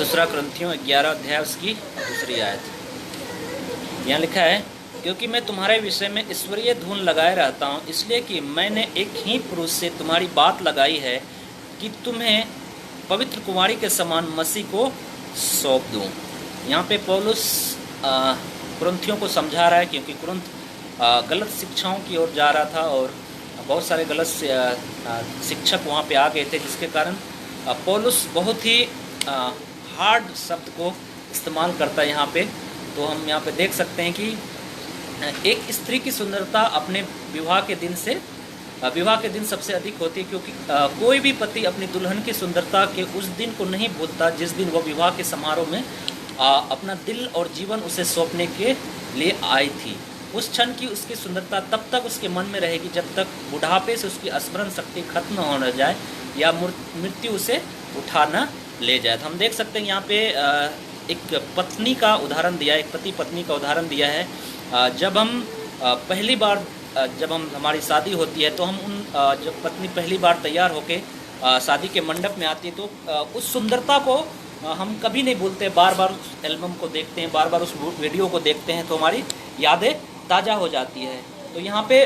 दूसरा क्रंथियों 11 अध्याय उसकी दूसरी आयत। यहाँ लिखा है, क्योंकि मैं तुम्हारे विषय में ईश्वरीय धुन लगाए रहता हूँ, इसलिए कि मैंने एक ही पुरुष से तुम्हारी बात लगाई है कि तुम्हें पवित्र कुमारी के समान मसीह को सौंप दूँ। यहाँ पे पौलुस कुरिन्थियों को समझा रहा है, क्योंकि कुरिन्थ गलत शिक्षाओं की ओर जा रहा था और बहुत सारे गलत शिक्षक वहाँ पे आ गए थे, जिसके कारण पौलुस बहुत ही हार्ड शब्द को इस्तेमाल करता है यहाँ पे। तो हम यहाँ पे देख सकते हैं कि एक स्त्री की सुंदरता अपने विवाह के दिन सबसे अधिक होती है, क्योंकि कोई भी पति अपनी दुल्हन की सुंदरता के उस दिन को नहीं भूलता जिस दिन वह विवाह के समारोह में अपना दिल और जीवन उसे सौंपने के लिए आई थी। उस क्षण की उसकी सुंदरता तब तक उसके मन में रहेगी जब तक बुढ़ापे से उसकी स्मरण शक्ति खत्म न हो जाए या मृत्यु उसे उठा न ले जाए। तो हम देख सकते हैं यहाँ पे एक पत्नी का उदाहरण दिया है, एक पति पत्नी का उदाहरण दिया है। जब हम पहली बार जब हमारी शादी होती है तो हम जब पत्नी पहली बार तैयार होके शादी के मंडप में आती है तो उस सुंदरता को हम कभी नहीं भूलते। बार बार उस एल्बम को देखते हैं, बार बार उस वीडियो को देखते हैं तो हमारी यादें ताज़ा हो जाती है। तो यहाँ पे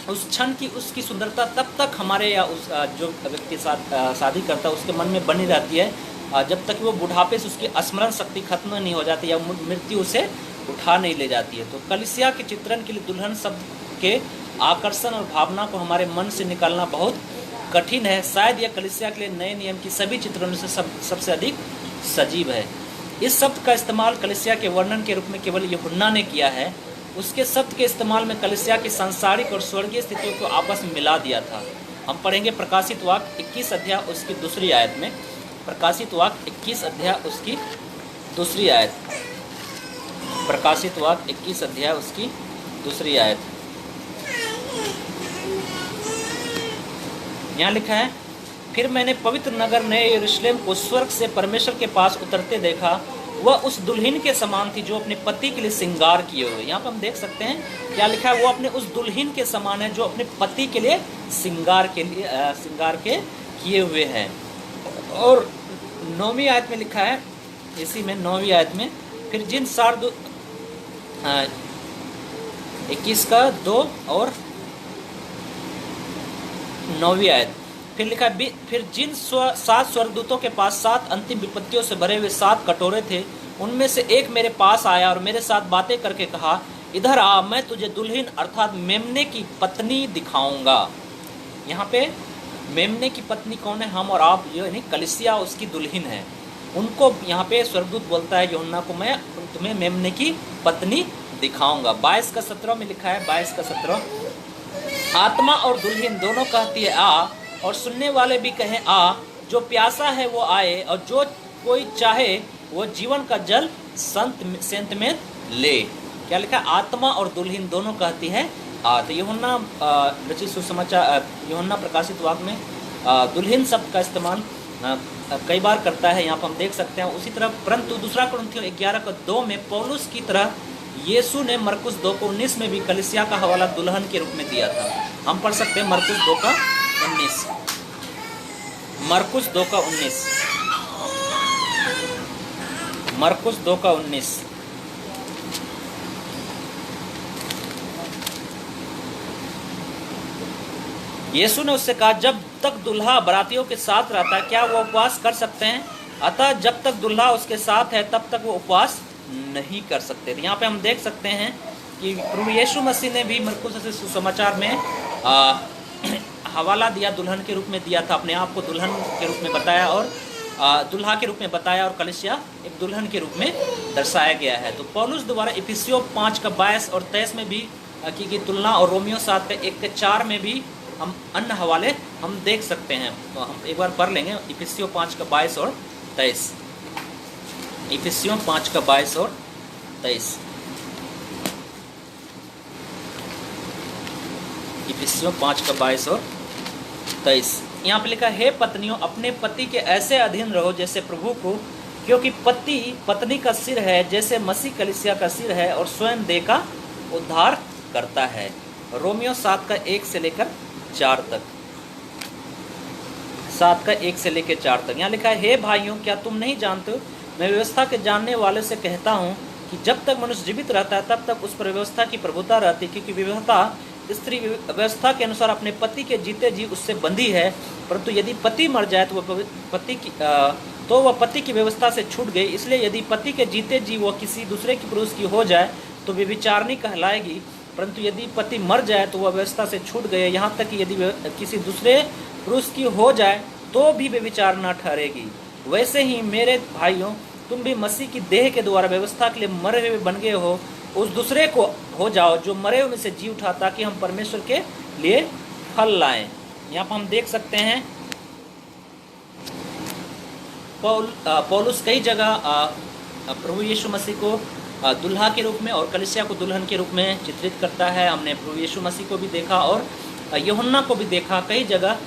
उस क्षण की उसकी सुंदरता तब तक हमारे या उस जो व्यक्ति साथ शादी करता है उसके मन में बनी रहती है जब तक वो बुढ़ापे से उसकी स्मरण शक्ति खत्म नहीं हो जाती या मृत्यु उसे उठा नहीं ले जाती है। तो कलीसिया के चित्रण के लिए दुल्हन शब्द के आकर्षण और भावना को हमारे मन से निकालना बहुत कठिन है। शायद यह कलीसिया के लिए नए नियम की सभी चित्रणों से सबसे अधिक सजीव है। इस शब्द का इस्तेमाल कलीसिया के वर्णन के रूप में केवल यूहन्ना ने किया है। उसके शब्द के इस्तेमाल में कलीसिया की सांसारिक और स्वर्गीय स्थितियों को आपस में मिला दिया था। हम पढ़ेंगे प्रकाशित वाक्य 21 अध्याय उसकी दूसरी आयत में। प्रकाशित वाक्य 21 अध्याय उसकी दूसरी आयत। प्रकाशित वाक्य 21 अध्याय उसकी दूसरी आयत। यहाँ लिखा है, फिर मैंने पवित्र नगर नए यरूशलेम को स्वर्ग से परमेश्वर के पास उतरते देखा। वह उस दुल्हन के समान थी जो अपने पति के लिए श्रृंगार किए हुए। यहाँ पर हम देख सकते हैं क्या लिखा है, वो अपने उस दुल्हन के समान है जो अपने पति के लिए श्रृंगार के किए हुए हैं। और 9वीं आयत में लिखा है, इसी में 9वीं आयत में, फिर जिन 21 का 2 और 9वीं आयत फिर लिखा है, फिर जिन 7 स्वर्गदूतों के पास 7 अंतिम विपत्तियों से भरे हुए 7 कटोरे थे, उनमें से एक मेरे पास आया और मेरे साथ बातें करके कहा, इधर आ, मैं तुझे दुल्हन अर्थात मेमने की पत्नी दिखाऊंगा। यहाँ पे मेमने की पत्नी कौन है? हम और आप, यानी कलीसिया उसकी दुल्हन है। उनको यहाँ पे स्वर्गदूत बोलता है यूहन्ना को, मैं तुम्हें मेमने की पत्नी दिखाऊंगा। 22 का 17 में लिखा है, 22 का 17, आत्मा और दुल्हन दोनों कहती है आ, और सुनने वाले भी कहें आ। जो प्यासा है वो आए, और जो कोई चाहे वो जीवन का जल सेंत में ले। क्या लिखा है? आत्मा और दुल्हन दोनों कहती है आ। तो यूहन्ना रचित सुसमाचार, यूहन्ना प्रकाशित वाक्य में दुल्हन शब्द का इस्तेमाल कई बार करता है, यहाँ पर हम देख सकते हैं। उसी तरह परंतु दूसरा कुरिन्थियों 11 का 2 में पौलुस की तरह यीशु ने मरकुस 2 को 19 में भी कलीसिया का हवाला दुल्हन के रूप में दिया था। हम पढ़ सकते हैं मरकुस 2 का 19, मरकुस 2 का 19, मरकुस 2 का 19। यीशु ने उससे कहा, जब तक दूल्हा बरातियों के साथ रहता है क्या वो उपवास कर सकते हैं? अतः जब तक दूल्हा उसके साथ है तब तक वो उपवास नहीं कर सकते। तो यहाँ पे हम देख सकते हैं कि प्रभु यीशु मसीह ने भी मरकुस सुसमाचार में हवाला दिया, दुल्हन के रूप में दिया था, अपने आप को दुल्हन के रूप में बताया और दुल्हा के रूप में बताया, और कलीसिया एक दुल्हन के रूप में दर्शाया गया है। तो पौलुस द्वारा इफिसियों 5 का 22 और 23 में भी की तुलना, और रोमियो 7 का 1 के 4 में भी हम अन्य हवाले हम देख सकते हैं। तो हम एक बार पढ़ लेंगे इफिसियों 5 का 22 और 23। इफिसियों 5 का 22 और 23। इफिसियों 5 का 22 और 23। यहाँ पे लिखा, हे पत्नियों अपने पति के ऐसे अधीन रहो जैसे प्रभु को, क्योंकि पति पत्नी का सिर है, जैसे मसीह कलीसिया का सिर है और स्वयं देह का उद्धार करता है। रोमियो 7 का 1 से लेकर 4 तक, 7 का 1 से लेकर 4 तक। यहाँ लिखा है, हे भाइयों क्या तुम नहीं जानते हो मैं व्यवस्था के जानने वाले से कहता हूँ कि जब तक मनुष्य जीवित रहता है तब तक उस पर व्यवस्था की प्रभुता रहती है, क्योंकि व्यवस्था स्त्री व्यवस्था के अनुसार अपने पति के जीते जी उससे बंधी है। परंतु यदि पति मर जाए तो वह पति की व्यवस्था से छूट गई। इसलिए यदि पति के जीते जी वह किसी दूसरे की पुरुष की हो जाए तो व्यभिचारिणी कहलाएगी। परंतु यदि पति मर जाए तो वह व्यवस्था से छूट गए, यहाँ तक कि यदि किसी दूसरे पुरुष की हो जाए तो भी व्यभिचार न ठहरेगी। वैसे ही मेरे भाइयों, तुम भी मसीह की देह के द्वारा व्यवस्था के लिए मरे हुए बन गए हो, उस दूसरे को हो जाओ जो मरे हुए में से जी उठा, ताकि हम परमेश्वर के लिए फल लाएं। यहाँ पर हम देख सकते हैं पौलुस कई जगह प्रभु यीशु मसीह को दुल्हा के रूप में और कलीसिया को दुल्हन के रूप में चित्रित करता है। हमने प्रभु यीशु मसीह को भी देखा और यूहन्ना को भी देखा, कई जगह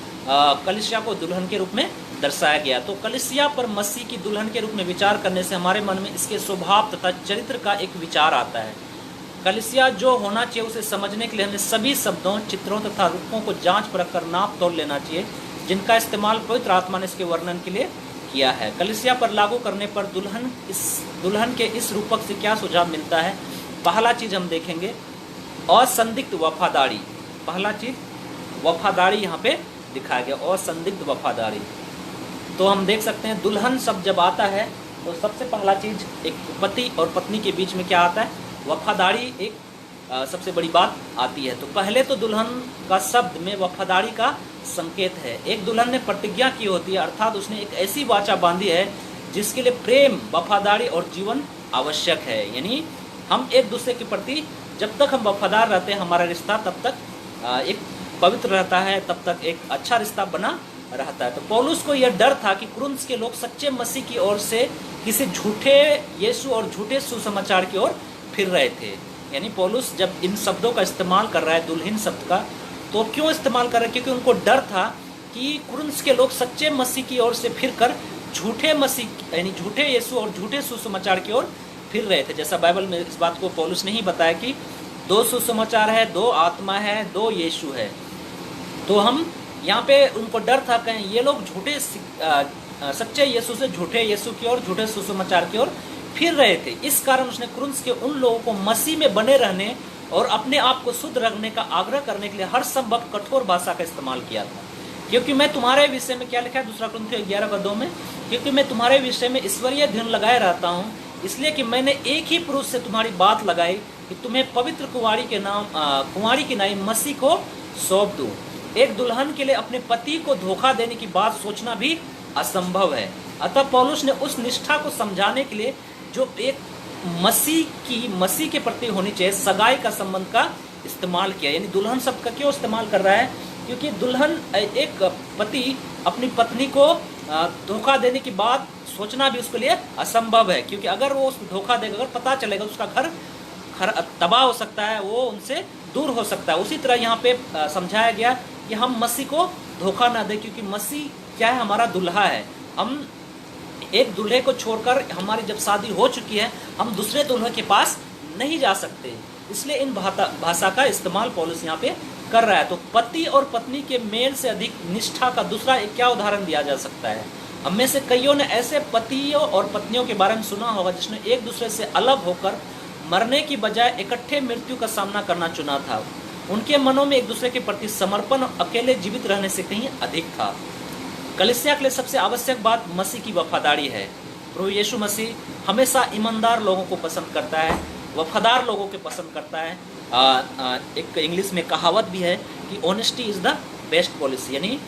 कलीसिया को दुल्हन के रूप में दर्शाया गया। तो कलीसिया पर मसीह की दुल्हन के रूप में विचार करने से हमारे मन में इसके स्वभाव तथा चरित्र का एक विचार आता है। कलीसिया जो होना चाहिए उसे समझने के लिए हमें सभी शब्दों, चित्रों तथा रूपों को जांच परख कर नाप तोल लेना चाहिए, जिनका इस्तेमाल पवित्र आत्मा ने इसके वर्णन के लिए किया है। कलीसिया पर लागू करने पर दुल्हन के इस रूपक से क्या सुझाव मिलता है? पहला चीज हम देखेंगे असंदिग्ध वफादारी। पहला चीज वफादारी यहाँ पे दिखाया गया, असंदिग्ध वफादारी। तो हम देख सकते हैं दुल्हन शब्द जब आता है तो सबसे पहला चीज एक पति और पत्नी के बीच में क्या आता है? वफादारी एक सबसे बड़ी बात आती है। तो पहले तो दुल्हन का शब्द में वफादारी का संकेत है। एक दुल्हन ने प्रतिज्ञा की होती है, अर्थात उसने एक ऐसी वाचा बांधी है जिसके लिए प्रेम, वफादारी और जीवन आवश्यक है। यानी हम एक दूसरे के प्रति जब तक हम वफादार रहते हैं, हमारा रिश्ता तब तक एक पवित्र रहता है, तब तक एक अच्छा रिश्ता बना रहता है। तो पौलुस को यह डर था कि कुरिन्थ के लोग सच्चे मसीह की ओर से किसी झूठे यीशु और झूठे सुसमाचार की ओर फिर रहे थे। यानी पौलुस जब इन शब्दों का इस्तेमाल कर रहा है, दुल्हन शब्द का, तो क्यों इस्तेमाल कर रहा है? क्योंकि उनको डर था कि कुरिन्थ के लोग सच्चे मसीह की ओर से फिर कर झूठे मसीह यानी झूठे यीशु और झूठे सुसमाचार की ओर फिर रहे थे। जैसा बाइबल में इस बात को पौलुस ने ही बताया कि दो सुसमाचार है, दो आत्मा है, दो यीशु है। तो हम यहाँ पे उनको डर था कहीं ये लोग झूठे सच्चे यीशु से झूठे यीशु की ओर, झूठे सुसमाचार की ओर फिर रहे थे। इस कारण उसने कुरिन्थ के उन लोगों को मसीह में बने रहने और अपने आप को शुद्ध रखने का आग्रह करने के लिए हर संभव कठोर भाषा का इस्तेमाल किया था। क्योंकि मैं तुम्हारे विषय में, क्या लिखा है 2 कुरिन्थियों 11:2 में, क्योंकि मैं तुम्हारे विषय में ईश्वरीय ध्यान लगाए रहता हूँ, इसलिए कि मैंने एक ही पुरुष से तुम्हारी बात लगाई कि तुम्हें पवित्र कुंवारी की नाई मसीह को सौंप दूं। एक दुल्हन के लिए अपने पति को धोखा देने की बात सोचना भी असंभव है। अतः पौलुस ने उस निष्ठा को समझाने के लिए जो एक मसीह के प्रति होनी चाहिए, सगाई का संबंध का इस्तेमाल किया। यानी दुल्हन शब्द का क्यों इस्तेमाल कर रहा है? क्योंकि दुल्हन, एक पति अपनी पत्नी को धोखा देने की बात सोचना भी उसके लिए असंभव है। क्योंकि अगर वो उसको धोखा देगा, अगर पता चलेगा तो उसका घर तबाह हो सकता है, वो उनसे दूर हो सकता है। उसी तरह यहाँ पे समझाया गया कि हम मसीह को धोखा ना दें, क्योंकि मसीह क्या है? हमारा दुल्हा है। हम एक दूल्हे को छोड़कर, हमारी जब शादी हो चुकी है, हम दूसरे दूल्हे के पास नहीं जा सकते। इसलिए इन भाषा का इस्तेमाल पौलुस यहाँ पे कर रहा है। तो पति और पत्नी के मेल से अधिक निष्ठा का दूसरा एक क्या उदाहरण दिया जा सकता है? हम में से कईयों ने ऐसे पतियों और पत्नियों के बारे में सुना होगा जिसने एक दूसरे से अलग होकर मरने की बजाय इकट्ठे मृत्यु का सामना करना चुना था। उनके मनों में एक दूसरे के प्रति समर्पण अकेले जीवित रहने से कहीं अधिक था। कलीसिया के लिए सबसे आवश्यक बात मसीह की वफादारी है। प्रभु यीशु मसीह हमेशा ईमानदार लोगों को पसंद करता है, वफादार लोगों को पसंद करता है। एक इंग्लिश में कहावत भी है कि honesty is the best policy, यानी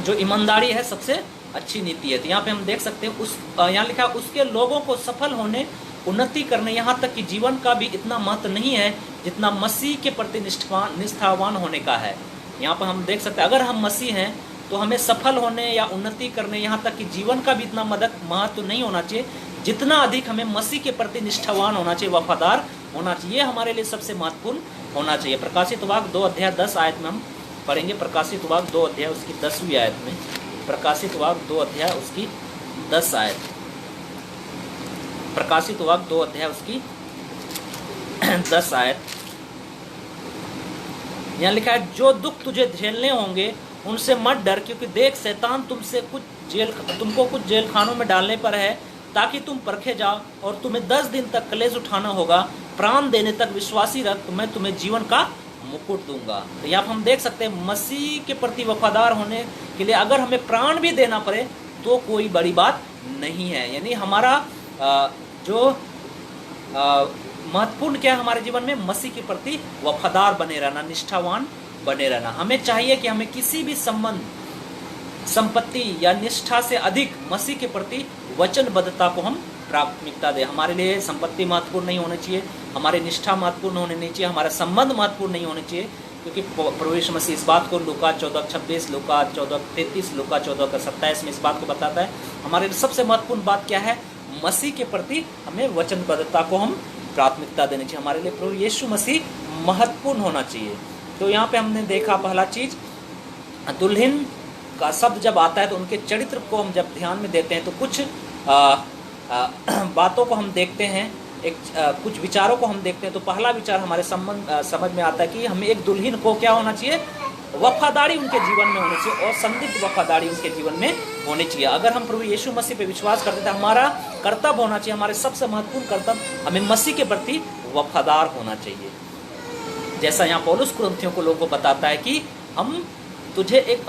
जो ईमानदारी है सबसे अच्छी नीति है। तो यहाँ पे हम देख सकते हैं यहाँ लिखा उसके लोगों को सफल होने, उन्नति करने, यहाँ तक कि जीवन का भी इतना महत्व नहीं है जितना मसीह के प्रति निष्ठावान होने का है। यहाँ पर हम देख सकते हैं अगर हम मसीह हैं तो हमें सफल होने या उन्नति करने, यहाँ तक कि जीवन का भी इतना महत्व नहीं होना चाहिए जितना अधिक हमें मसीह के प्रति निष्ठावान होना चाहिए, वफादार होना चाहिए। ये हमारे लिए सबसे महत्वपूर्ण होना चाहिए। प्रकाशित वाक्य 2:10 में हम पढ़ेंगे। प्रकाशित वाक्य 2 उसकी 10वीं आयत में, प्रकाशित वाक्य 2 उसकी 10 आयत, प्रकाशित वाक्य 2 उसकी 10 आयत। यहाँ लिखा है जो दुख तुझे झेलने होंगे उनसे मत डर, क्योंकि देख शैतान तुमको कुछ जेल खानों में डालने पर है, ताकि तुम परखे जाओ, और तुम्हें 10 दिन तक कलेश उठाना होगा, प्राण देने तक विश्वासी रह, तो मैं तुम्हें जीवन का मुकुट दूंगा। तो यहाँ हम देख सकते हैं मसीह के प्रति वफादार होने के लिए अगर हमें प्राण भी देना पड़े तो कोई बड़ी बात नहीं है। यानी हमारा जो महत्वपूर्ण क्या है हमारे जीवन में, मसीह के प्रति वफादार बने रहना, निष्ठावान बने रहना। हमें चाहिए कि हमें किसी भी संबंध, संपत्ति या निष्ठा से अधिक मसीह के प्रति वचनबद्धता को हम प्राथमिकता दें। हमारे लिए संपत्ति महत्वपूर्ण नहीं होनी चाहिए, हमारे निष्ठा महत्वपूर्ण होनी नहीं चाहिए, हमारा संबंध महत्वपूर्ण नहीं होने चाहिए, क्योंकि प्रभु यीशु मसीह इस बात को लूका 14:26, लूका 14:33, लूका 14:27 में इस बात को बताता है। हमारे लिए सबसे महत्वपूर्ण बात क्या है, मसीह के प्रति हमें वचनबद्धता को हम प्राथमिकता देनी चाहिए। हमारे लिए प्रभु यीशु मसीह महत्वपूर्ण होना चाहिए। तो यहाँ पे हमने देखा पहला चीज, दुल्हन का शब्द जब आता है तो उनके चरित्र को हम जब ध्यान में देते हैं तो कुछ बातों को हम देखते हैं, कुछ विचारों को हम देखते हैं। तो पहला विचार हमारे समझ में आता है कि हमें एक दुल्हन को क्या होना चाहिए, वफादारी उनके जीवन में होनी चाहिए, और संदिग्ध वफादारी उनके जीवन में होनी चाहिए। अगर हम प्रभु यीशु मसीह पे विश्वास करते थे, हमारा कर्तव्य होना चाहिए, हमारे सबसे महत्वपूर्ण कर्तव्य, हमें मसीह के प्रति वफादार होना चाहिए। जैसा यहाँ पौलुस कुरिन्थियों को लोगों को बताता है कि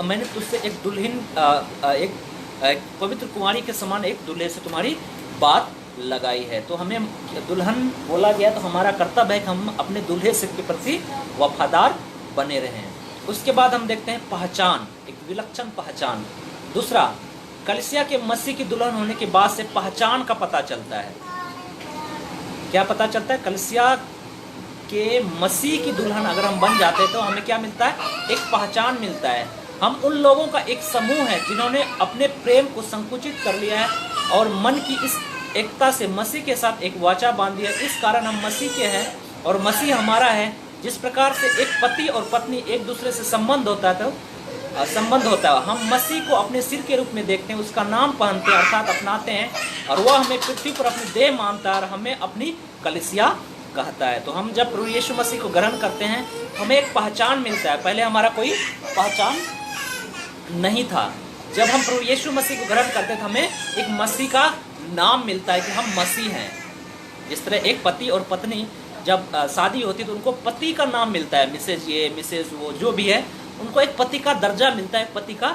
मैंने तुझसे एक दुल्हन, एक पवित्र कुमारी के समान एक दूल्हे से तुम्हारी बात लगाई है। तो हमें दुल्हन बोला गया, तो हमारा कर्तव्य है कि हम अपने दूल्हे से के प्रति वफादार बने रहें। उसके बाद हम देखते हैं पहचान, एक विलक्षण पहचान। दूसरा, कलीसिया के मसीह की दुल्हन होने के बाद से पहचान का पता चलता है। क्या पता चलता है, कलीसिया के मसीह की दुल्हन अगर हम बन जाते हैं तो हमें क्या मिलता है, एक पहचान मिलता है। हम उन लोगों का एक समूह है जिन्होंने अपने प्रेम को संकुचित कर लिया है और मन की इस एकता से मसीह के साथ एक वाचा बांध दिया। इस कारण हम मसीह के हैं और मसीह हमारा है। जिस प्रकार से एक पति और पत्नी एक दूसरे से संबंध होता है, हम मसीह को अपने सिर के रूप में देखते हैं, उसका नाम पहनते हैं अर्थात अपनाते हैं, और वह हमें पृथ्वी पर अपनी देह मानता है और हमें अपनी कलीसिया कहता है। तो हम जब प्रभु यीशु मसीह को ग्रहण करते हैं हमें एक पहचान मिलता है। पहले हमारा कोई पहचान नहीं था। जब हम प्रभु यीशु मसीह को ग्रहण करते थे हमें एक मसीह का नाम मिलता है कि हम मसीह हैं। जिस तरह एक पति और पत्नी जब शादी होती है तो उनको पति का नाम मिलता है, मिसेज ये मिसेज वो जो भी है, उनको एक पति का दर्जा मिलता है, पति का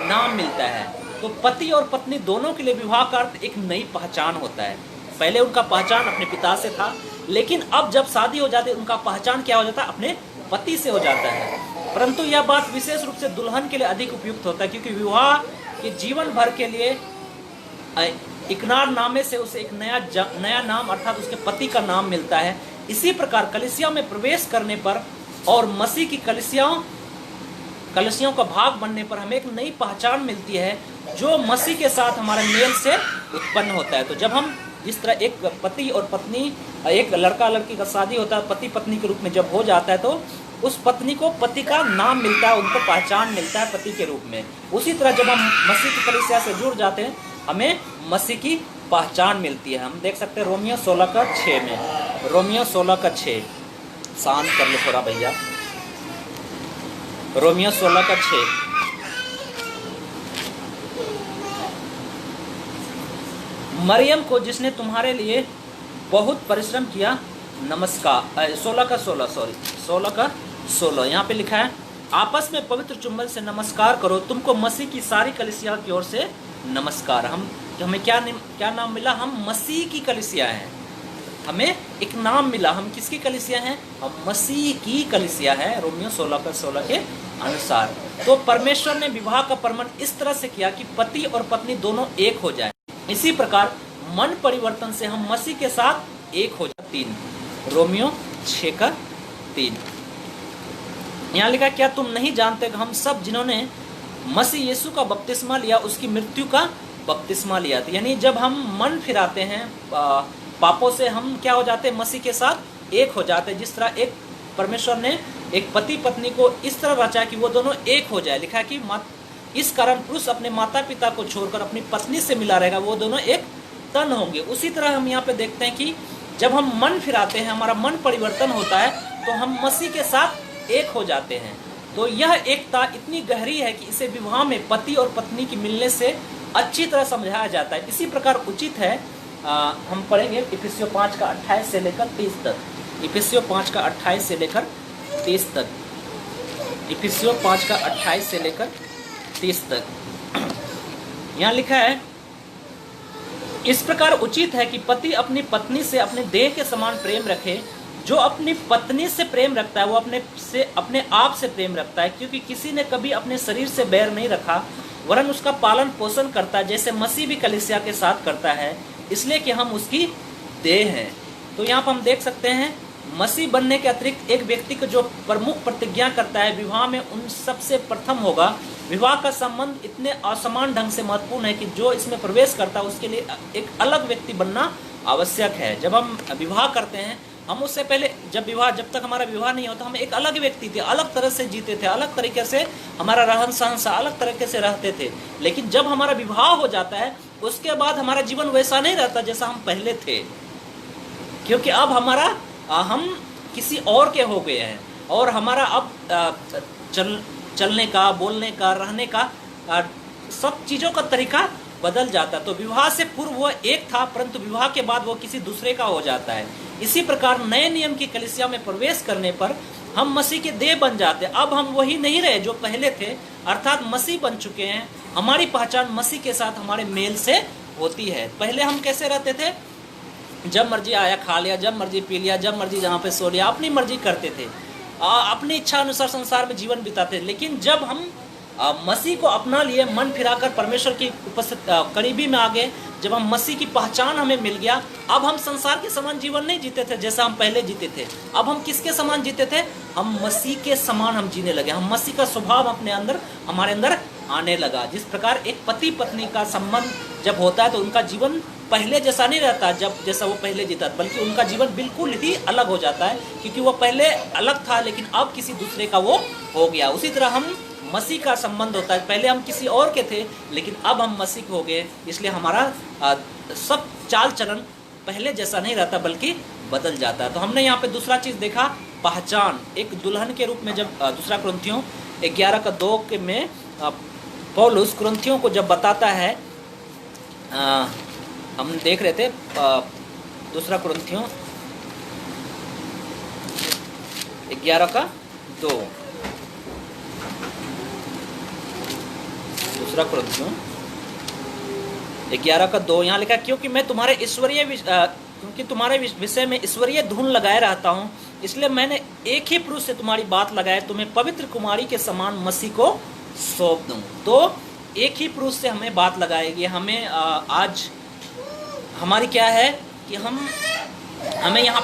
नाम मिलता है। तो पति और पत्नी दोनों के लिए विवाह का अर्थ एक नई पहचान होता है। पहले उनका पहचान अपने पिता से था, लेकिन अब जब शादी हो जाती है उनका पहचान क्या हो जाता है, अपने पति से हो जाता है। परंतु यह बात विशेष रूप से दुल्हन के लिए अधिक उपयुक्त होता है, क्योंकि विवाह के जीवन भर के लिए इकरार नामे से उसे एक नया नाम अर्थात उसके पति का नाम मिलता है। इसी प्रकार कलीसिया में प्रवेश करने पर और मसीह की कलीसियाओं का भाग बनने पर हमें एक नई पहचान मिलती है जो मसीह के साथ हमारे मेल से उत्पन्न होता है। तो जब हम जिस तरह एक पति और पत्नी, एक लड़का लड़की का शादी होता है, पति पत्नी के रूप में जब हो जाता है तो उस पत्नी को पति का नाम मिलता है, उनको पहचान मिलता है पति के रूप में। उसी तरह जब हम मसीह की कलीसिया से जुड़ जाते हैं हमें मसीह की पहचान मिलती है। हम देख सकते हैं रोमियो 16:6 में, रोमियो 16:6, शांत कर लो थोड़ा भैया, रोमियो 16:6, मरियम को जिसने तुम्हारे लिए बहुत परिश्रम किया नमस्कार। 16:16 यहाँ पे लिखा है, आपस में पवित्र चुंबन से नमस्कार करो, तुमको मसीह की सारी कलीसिया की ओर से नमस्कार। हमें क्या नाम मिला, हम मसीह की कलीसिया हैं। हमें एक नाम मिला, हम किसकी कलीसिया हैं, हम मसीह की कलीसिया है, रोमियो 16:16 के अनुसार। तो परमेश्वर ने विवाह का प्रमाण इस तरह से किया कि पति और पत्नी दोनों एक हो जाए। इसी प्रकार मन परिवर्तन से हम मसीह के साथ एक हो जाए। 3 रोमियो 6:3 यहाँ लिखा, क्या तुम नहीं जानते कि हम सब जिन्होंने मसीह यीशु का बपतिस्मा लिया उसकी मृत्यु का बपतिस्मा लिया था। यानी जब हम मन फिराते हैं पापों से हम क्या हो जाते हैं, मसीह के साथ एक हो जाते हैं। जिस तरह एक परमेश्वर ने एक पति पत्नी को इस तरह रचा कि वो दोनों एक हो जाए। लिखा कि इस कारण पुरुष अपने माता पिता को छोड़कर अपनी पत्नी से मिला रहेगा, वो दोनों एक तन होंगे। उसी तरह हम यहाँ पे देखते हैं कि जब हम मन फिराते हैं, हमारा मन परिवर्तन होता है, तो हम मसीह के साथ एक हो जाते हैं। तो यह एकता इतनी गहरी है कि इसे विवाह में पति और पत्नी की मिलने से अच्छी तरह समझाया जाता है। इसी प्रकार उचित है हम पढ़ेंगे इफिसियों 5 का 28 से लेकर 30 तक। इफिसियों 5 का 28 से लेकर 30 तक। इफिसियों 5 का 28 से लेकर 30 तक यहाँ लिखा है, इस प्रकार उचित है कि पति अपनी पत्नी से अपने देह के समान प्रेम रखे। जो अपनी पत्नी से प्रेम रखता है वो अपने आप से प्रेम रखता है, क्योंकि किसी ने कभी अपने शरीर से बैर नहीं रखा, वरन उसका पालन पोषण करता है, जैसे मसीह भी कलीसिया के साथ करता है, इसलिए कि हम उसकी देह हैं। तो यहाँ पर हम देख सकते हैं, मसीह बनने के अतिरिक्त एक व्यक्ति को जो प्रमुख प्रतिज्ञा करता है विवाह में, उन सबसे प्रथम होगा। विवाह का संबंध इतने असमान ढंग से महत्वपूर्ण है कि जो इसमें प्रवेश करता है उसके लिए एक अलग व्यक्ति बनना आवश्यक है। जब हम विवाह करते हैं, हम उससे पहले जब तक हमारा विवाह नहीं होता, हम एक अलग व्यक्ति थे, अलग तरह से जीते थे, अलग तरीके से हमारा रहन सहन सा अलग तरीके से रहते थे। लेकिन जब हमारा विवाह हो जाता है, उसके बाद हमारा जीवन वैसा नहीं रहता जैसा हम पहले थे, क्योंकि अब हम किसी और के हो गए हैं और हमारा अब चलने का, बोलने का, रहने का, सब चीज़ों का तरीका बदल जाता है। तो विवाह से पूर्व वो एक था, परंतु विवाह के बाद वो किसी दूसरे का हो जाता है। इसी प्रकार नए नियम की कलीसिया में प्रवेश करने पर हम मसीह के देह बन जाते हैं। अब हम वही नहीं रहे जो पहले थे, अर्थात मसीह बन चुके हैं। हमारी पहचान मसीह के साथ हमारे मेल से होती है। पहले हम कैसे रहते थे? जब मर्जी आया खा लिया, जब मर्जी पी लिया, जब मर्जी जहाँ पे सो लिया, अपनी मर्जी करते थे, अपनी इच्छा अनुसार संसार में जीवन बिताते। लेकिन जब हम मसीह को अपना लिए, मन फिराकर परमेश्वर की करीबी में आ गए, जब हम मसीह की पहचान हमें मिल गया, अब हम संसार के समान जीवन नहीं जीते थे जैसा हम पहले जीते थे। अब हम किसके समान जीते थे? हम मसीह के समान हम जीने लगे। हम मसीह का स्वभाव हमारे अंदर आने लगा। जिस प्रकार एक पति पत्नी का संबंध जब होता है तो उनका जीवन पहले जैसा नहीं रहता जैसा वो पहले जीता, बल्कि उनका जीवन बिल्कुल ही अलग हो जाता है, क्योंकि वो पहले अलग था लेकिन अब किसी दूसरे का वो हो गया। उसी तरह हम मसीह का संबंध होता है, पहले हम किसी और के थे लेकिन अब हम मसीह के हो गए, इसलिए हमारा सब चाल चलन पहले जैसा नहीं रहता बल्कि बदल जाता है। तो हमने यहाँ पे दूसरा चीज़ देखा, पहचान। एक दुल्हन के रूप में जब दूसरा कुरिन्थियों 11:2 में पौलुस कुरिन्थियों को जब बताता है, हम देख रहे थे दूसरा कुरिन्थियों 11:2, दूसरा कुरिन्थियों 11:2 यहाँ लिखा, क्योंकि तुम्हारे विषय में ईश्वरीय धुन लगाए रहता हूँ, इसलिए मैंने एक ही पुरुष से तुम्हारी बात लगाए, तुम्हें पवित्र कुमारी के समान मसीह को सौंप दूँ। तो एक ही पुरुष से हमें बात लगाएगी। हमें आज हमारी क्या है कि हमें यहाँ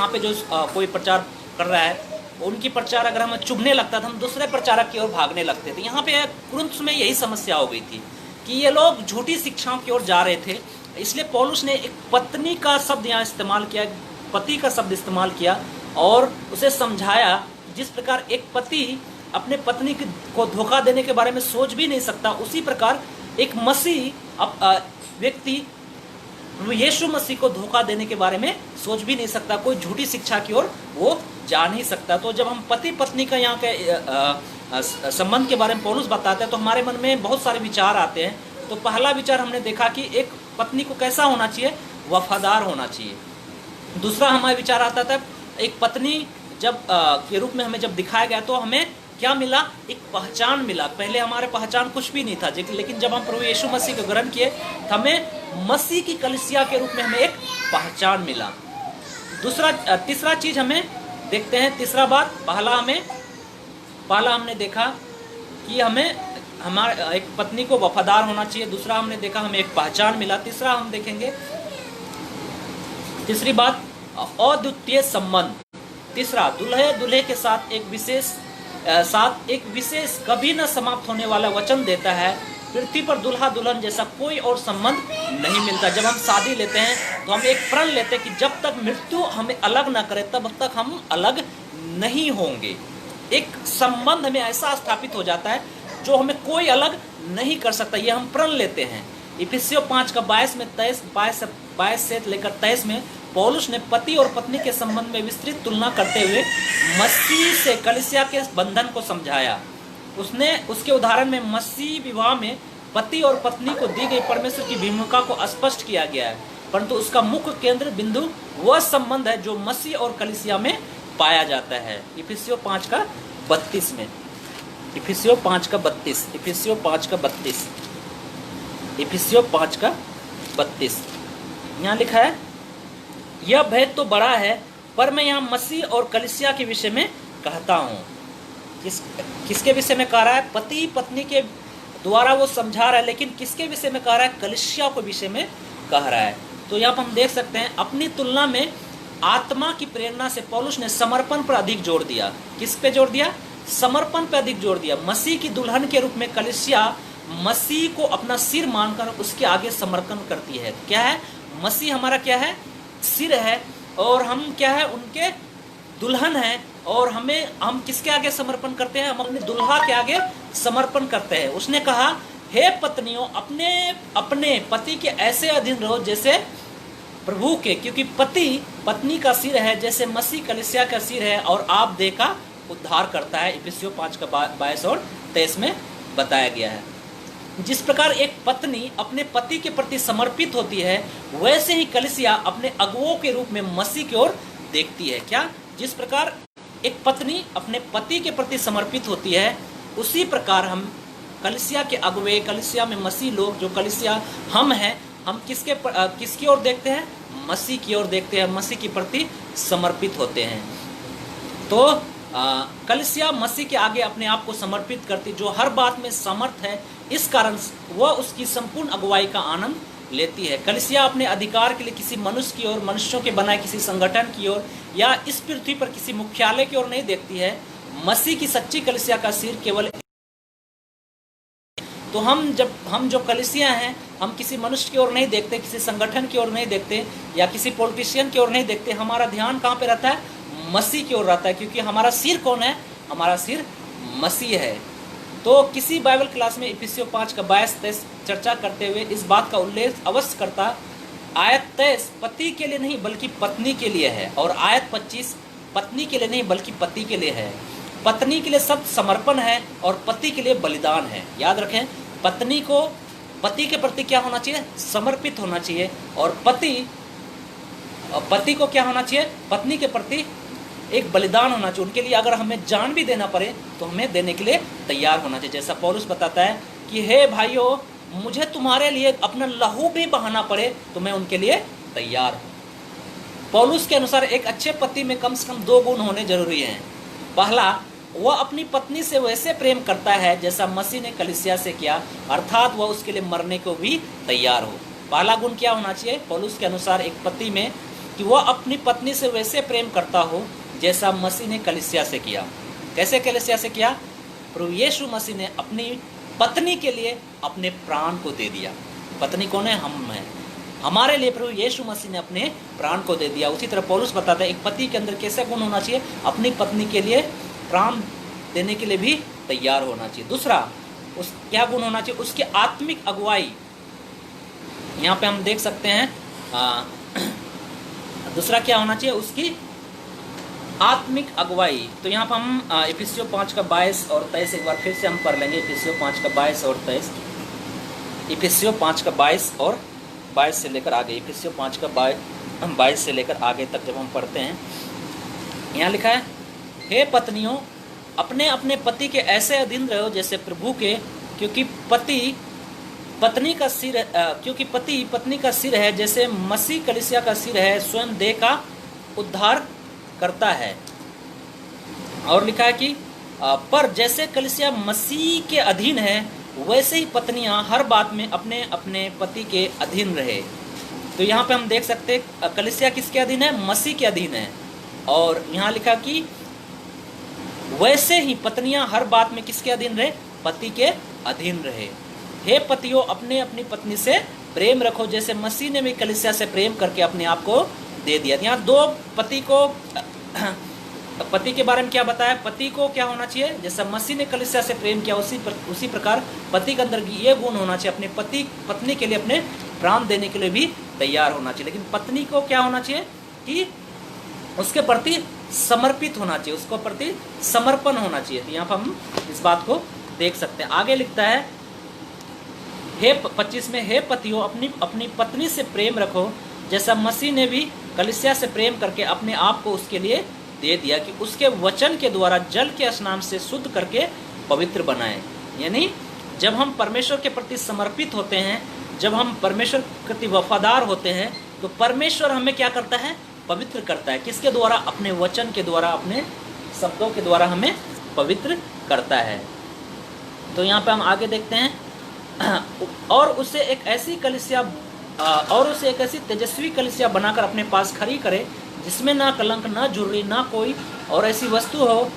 पे जो कोई प्रचार कर रहा है, उनकी प्रचार अगर हमें चुभने लगता था, हम दूसरे प्रचारक की ओर भागने लगते थे। यहाँ पे कुरिन्थ में यही समस्या हो गई थी कि ये लोग झूठी शिक्षाओं की ओर जा रहे थे, इसलिए पौलुस ने एक पत्नी का शब्द यहाँ इस्तेमाल किया, पति का शब्द इस्तेमाल किया और उसे समझाया जिस प्रकार एक पति अपने पत्नी को धोखा देने के बारे में सोच भी नहीं सकता, उसी प्रकार एक मसीह व्यक्ति यीशु मसीह को धोखा देने के बारे में सोच भी नहीं सकता, कोई झूठी शिक्षा की ओर वो जा नहीं सकता। तो जब हम पति पत्नी का यहाँ के संबंध के बारे में पौलुस बताते हैं तो हमारे मन में बहुत सारे विचार आते हैं। तो पहला विचार हमने देखा कि एक पत्नी को कैसा होना चाहिए? वफादार होना चाहिए। दूसरा हमारे विचार आता था, एक पत्नी जब के रूप में हमें जब दिखाया गया तो हमें क्या मिला? एक पहचान मिला। पहले हमारे पहचान कुछ भी नहीं था, लेकिन जब हम प्रभु यीशु मसीह को ग्रहण किए तो हमें मसीह की कलीसिया के रूप में हमें एक पहचान मिला। तीसरा चीज हमें देखते हैं, तीसरा बात, पहला हमने देखा कि हमारे एक पत्नी को वफादार होना चाहिए। दूसरा हमने देखा हमें एक पहचान मिला। तीसरा हम देखेंगे, तीसरी बात, अद्वितीय संबंध। तीसरा, दूल्हे के साथ एक विशेष कभी न समाप्त होने वाला वचन देता है। पृथ्वी पर दूल्हा दुल्हन जैसा कोई और संबंध नहीं मिलता। जब हम शादी लेते हैं तो हम एक प्रण लेते हैं कि जब तक मृत्यु हमें अलग ना करे तब तक हम अलग नहीं होंगे। एक संबंध हमें ऐसा स्थापित हो जाता है जो हमें कोई अलग नहीं कर सकता, ये हम प्रण लेते हैं। इफिसियों 5:22 से लेकर 23 में पौलुस ने पति और पत्नी के संबंध में विस्तृत तुलना करते हुए मसीह से कलीसिया के बंधन को समझाया। उसके उदाहरण में मसीह विवाह में पति और पत्नी को दी गई परमेश्वर की भूमिका को स्पष्ट किया गया है, परंतु उसका मुख्य केंद्र बिंदु वह संबंध है जो मसीह और कलीसिया में पाया जाता है। इफिसियों 5:32 में, इफिसियों 5:32, इफिसियों 5:32, इफिसियों 5:32 यहाँ लिखा है, यह भेद तो बड़ा है, पर मैं यहाँ मसीह और कलीसिया के विषय में कहता हूँ। किसके विषय में कह रहा है? पति पत्नी के द्वारा वो समझा रहा है, लेकिन किसके विषय में कह रहा है? कलीसिया के विषय में कह रहा है। तो यहाँ पर हम देख सकते हैं, अपनी तुलना में आत्मा की प्रेरणा से पौलुस ने समर्पण पर अधिक जोर दिया। किस पे जोर दिया? समर्पण पर अधिक जोर दिया। मसीह की दुल्हन के रूप में कलीसिया मसीह को अपना सिर मानकर उसके आगे समर्पण करती है। क्या है? मसीह हमारा क्या है? सिर है, और हम क्या है? उनके दुल्हन है, और हम किसके आगे समर्पण करते हैं? हम अपने दुल्हा के आगे समर्पण करते हैं। उसने कहा, हे पत्नियों, अपने अपने पति के ऐसे अधीन रहो जैसे प्रभु के, क्योंकि पति पत्नी का सिर है, जैसे मसीह कलीसिया का सिर है और आप देह का उद्धार करता है। इफिसियों 5:22 और 23 में बताया गया है। जिस प्रकार एक पत्नी अपने पति के प्रति समर्पित होती है, वैसे ही कलीसिया अपने अगुओं के रूप में मसीह की ओर देखती है। क्या? जिस प्रकार एक पत्नी अपने पति के प्रति समर्पित होती है, उसी प्रकार हम कलीसिया के अगुए, कलीसिया में मसीह लोग, जो कलीसिया हम हैं, हम किसकी ओर देखते हैं? मसीह की ओर देखते हैं, मसीह के प्रति समर्पित होते हैं। तो कलीसिया मसीह के आगे अपने आप को समर्पित करती, जो हर बात में समर्थ है, इस कारण वह उसकी संपूर्ण अगुवाई का आनंद लेती है। कलीसिया अपने अधिकार के लिए किसी मनुष्य की ओर, मनुष्यों के बनाए किसी संगठन की ओर, या इस पृथ्वी पर किसी मुख्यालय की ओर नहीं देखती है। मसीह की सच्ची कलीसिया का सिर केवल। तो हम जो कलीसिया हैं, हम किसी मनुष्य की ओर नहीं देखते, किसी संगठन की ओर नहीं देखते, या किसी पॉलिटिशियन की ओर नहीं देखते। हमारा ध्यान कहाँ पे रहता है? मसीह की ओर रहता है, क्योंकि हमारा सिर कौन है? हमारा सिर मसीह है। तो किसी बाइबल क्लास में इफिसियों 5:22-23 चर्चा करते हुए इस बात का उल्लेख अवश्य करता। आयत 23 पति के लिए नहीं बल्कि पत्नी के लिए है, और आयत 25 पत्नी के लिए नहीं बल्कि पति के लिए है। पत्नी के लिए सब समर्पण है और पति के लिए बलिदान है। याद रखें, पत्नी को पति के प्रति क्या होना चाहिए? समर्पित होना चाहिए, और पति को क्या होना चाहिए? पत्नी के प्रति एक बलिदान होना चाहिए। उनके लिए अगर हमें जान भी देना पड़े तो हमें देने के लिए तैयार होना चाहिए। जैसा पौलुस बताता है कि हे भाइयों, मुझे तुम्हारे लिए अपना लहू भी बहाना पड़े तो मैं उनके लिए तैयार हूँ। पौलुस के अनुसार एक अच्छे पति में कम से कम 2 गुण होने जरूरी हैं। पहला, वह अपनी पत्नी से वैसे प्रेम करता है जैसा मसीह ने कलीसिया से किया, अर्थात वह उसके लिए मरने को भी तैयार हो। पहला गुण क्या होना चाहिए पौलुस के अनुसार एक पति में? कि वह अपनी पत्नी से वैसे प्रेम करता हो जैसा मसीह ने कलीसिया से किया। कैसे कलीसिया से किया? प्रभु यीशु मसीह ने अपनी पत्नी के लिए अपने प्राण को दे दिया। पत्नी कौन है? हम हैं। हमारे लिए प्रभु यीशु मसीह ने अपने प्राण को दे दिया। उसी तरह पौलुस बताता है एक पति के अंदर कैसे गुण होना चाहिए? अपनी पत्नी के लिए प्राण देने के लिए भी तैयार होना चाहिए। दूसरा, क्या गुण होना चाहिए? उसकी आत्मिक अगुवाई। यहाँ पे हम देख सकते हैं दूसरा क्या होना चाहिए? उसकी आत्मिक अगुवाई। तो यहाँ पर हम इफिसियों 5:22 और 23 एक बार फिर से हम पढ़ लेंगे। इफिसियों 5:22 और 23, इफिसियों 5:22 और 22 से लेकर आगे, इफिसियों 5:22 से लेकर आगे तक जब हम पढ़ते हैं, यहाँ लिखा है, हे पत्नियों, अपने अपने पति के ऐसे अधीन रहो जैसे प्रभु के, क्योंकि पति पत्नी का सिर है, जैसे मसीह कलीसिया का सिर है, स्वयं देह का उद्धार करता है। और लिखा है कि पर जैसे कलीसिया मसीह के अधीन है, वैसे ही पत्नियां हर बात में अपने अपने पति के अधीन रहे। तो यहाँ पे हम देख सकते हैं कलीसिया किसके अधीन है? मसीह के अधीन है। और यहाँ लिखा कि वैसे ही पत्नियां हर बात में किसके अधीन रहे? पति के अधीन रहे। हे पतियों, अपने अपनी पत्नी से प्रेम रखो जैसे मसीह ने भी कलीसिया से प्रेम करके अपने आप को दे दिया। यहाँ दो पति के बारे में क्या बताया? पति को क्या होना चाहिए? जैसा मसीह ने कलीसिया से प्रेम किया उसी प्रकार पति के अंदर ये गुण होना चाहिए, अपने पत्नी के लिए अपने प्राण देने के लिए भी तैयार होना चाहिए। लेकिन पत्नी को क्या होना चाहिए? कि उसके प्रति समर्पित होना चाहिए, उसको प्रति समर्पण होना चाहिए। तो यहाँ पर हम इस बात को देख सकते हैं। आगे लिखता है 25 में, हे पतियों अपनी अपनी पत्नी से प्रेम रखो जैसा मसीह ने भी कलीसिया से प्रेम करके अपने आप को उसके लिए दे दिया कि उसके वचन के द्वारा जल के स्नान से शुद्ध करके पवित्र बनाए। यानी जब हम परमेश्वर के प्रति समर्पित होते हैं, जब हम परमेश्वर के प्रति वफादार होते हैं, तो परमेश्वर हमें क्या करता है? पवित्र करता है। किसके द्वारा? अपने वचन के द्वारा, अपने शब्दों के द्वारा हमें पवित्र करता है। तो यहाँ पे हम आगे देखते हैं और उसे एक ऐसी तेजस्वी कलीसिया बनाकर अपने पास खड़ी करे जिसमें ना कलंक, ना झुर्री, ना कोई और ऐसी वस्तु हो,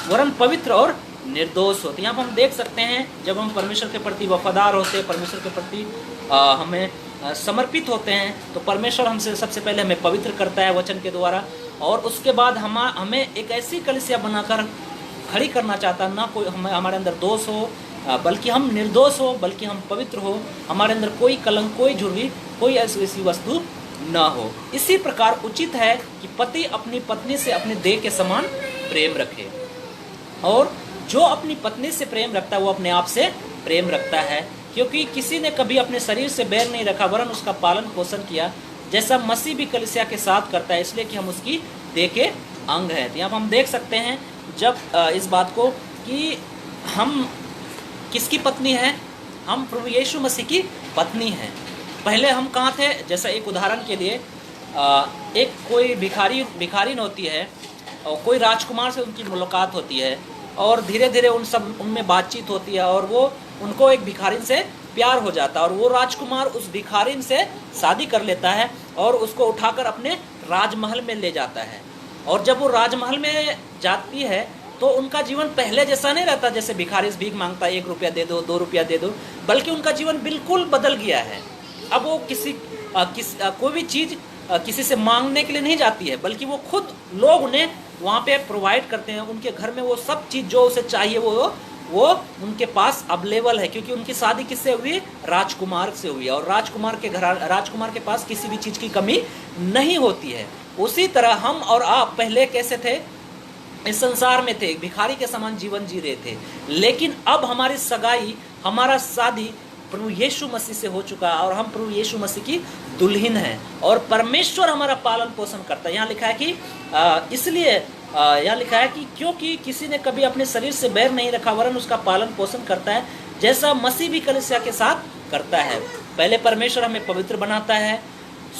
वरन पवित्र और निर्दोष हो। तो यहाँ पर हम देख सकते हैं जब हम परमेश्वर के प्रति वफादार होते हैं, परमेश्वर के प्रति हमें समर्पित होते हैं, तो परमेश्वर हमसे सबसे पहले हमें पवित्र करता है वचन के द्वारा, और उसके बाद हमें एक ऐसी कलीसिया बनाकर खड़ी करना चाहता है, ना कोई हमारे अंदर दोष हो, बल्कि हम निर्दोष हो, बल्कि हम पवित्र हो, हमारे अंदर कोई कलंक, कोई झुर्री, कोई ऐसी वस्तु ना हो। इसी प्रकार उचित है कि पति अपनी पत्नी से अपने देह के समान प्रेम रखे, और जो अपनी पत्नी से प्रेम रखता है वो अपने आप से प्रेम रखता है, क्योंकि किसी ने कभी अपने शरीर से बैर नहीं रखा वरन उसका पालन पोषण किया, जैसा मसीह भी कलीसिया के साथ करता है, इसलिए कि हम उसकी देह के अंग हैं। तो यहाँ हम देख सकते हैं जब इस बात को कि हम किसकी पत्नी है? हम प्रभु यीशु मसीह की पत्नी हैं। पहले हम कहाँ थे? जैसा एक उदाहरण के लिए एक कोई भिखारिन होती है और कोई राजकुमार से उनकी मुलाकात होती है, और धीरे धीरे उनमें बातचीत होती है, और वो उनको एक भिखारिन से प्यार हो जाता है, और वो राजकुमार उस भिखारिन से शादी कर लेता है और उसको उठाकर अपने राजमहल में ले जाता है। और जब वो राजमहल में जाती है तो उनका जीवन पहले जैसा नहीं रहता, जैसे भिखारी भीख मांगता है, 1 रुपया दे दो, 2 रुपया दे दो, बल्कि उनका जीवन बिल्कुल बदल गया है। अब वो कोई भी चीज़ किसी से मांगने के लिए नहीं जाती है, बल्कि वो खुद लोग उन्हें वहाँ पे प्रोवाइड करते हैं। उनके घर में वो सब चीज़ जो उसे चाहिए वो उनके पास अवेलेबल है, क्योंकि उनकी शादी किससे हुई? राजकुमार से हुई, और राजकुमार के पास किसी भी चीज़ की कमी नहीं होती है। उसी तरह हम और आप पहले कैसे थे? इस संसार में थे, भिखारी के समान जीवन जी रहे थे, लेकिन अब हमारी सगाई, हमारा शादी प्रभु यीशु मसीह से हो चुका है, और हम प्रभु यीशु मसीह की दुल्हन हैं, और परमेश्वर हमारा पालन पोषण करता है। यहाँ लिखा है कि इसलिए यहाँ लिखा है कि क्योंकि किसी ने कभी अपने शरीर से बैर नहीं रखा वरन उसका पालन पोषण करता है, जैसा मसीह भी कलीसिया के साथ करता है। पहले परमेश्वर हमें पवित्र बनाता है,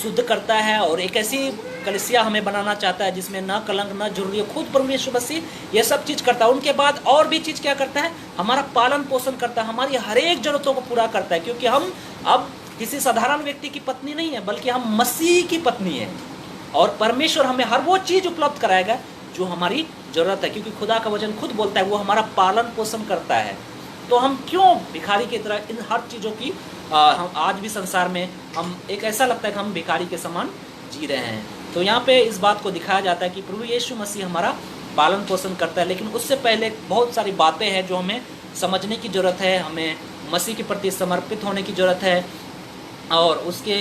शुद्ध करता है, और एक ऐसी कलीसिया हमें बनाना चाहता है जिसमें ना कलंक, ना झुर्री, खुद प्रभु यीशु मसीह ये सब चीज़ करता है। उनके बाद और भी चीज़ क्या करता है? हमारा पालन पोषण करता है, हमारी हर एक जरूरतों को पूरा करता है, क्योंकि हम अब किसी साधारण व्यक्ति की पत्नी नहीं है, बल्कि हम मसीह की पत्नी है, और परमेश्वर हमें हर वो चीज़ उपलब्ध कराएगा जो हमारी ज़रूरत है, क्योंकि खुदा का वचन खुद बोलता है वो हमारा पालन पोषण करता है। तो हम क्यों भिखारी की तरह इन हर चीज़ों की हम आज भी संसार में हम एक ऐसा लगता है कि हम भिखारी के समान जी रहे हैं। तो यहाँ पे इस बात को दिखाया जाता है कि प्रभु यीशु मसीह हमारा पालन पोषण करता है, लेकिन उससे पहले बहुत सारी बातें हैं जो हमें समझने की ज़रूरत है। हमें मसीह के प्रति समर्पित होने की ज़रूरत है, और उसके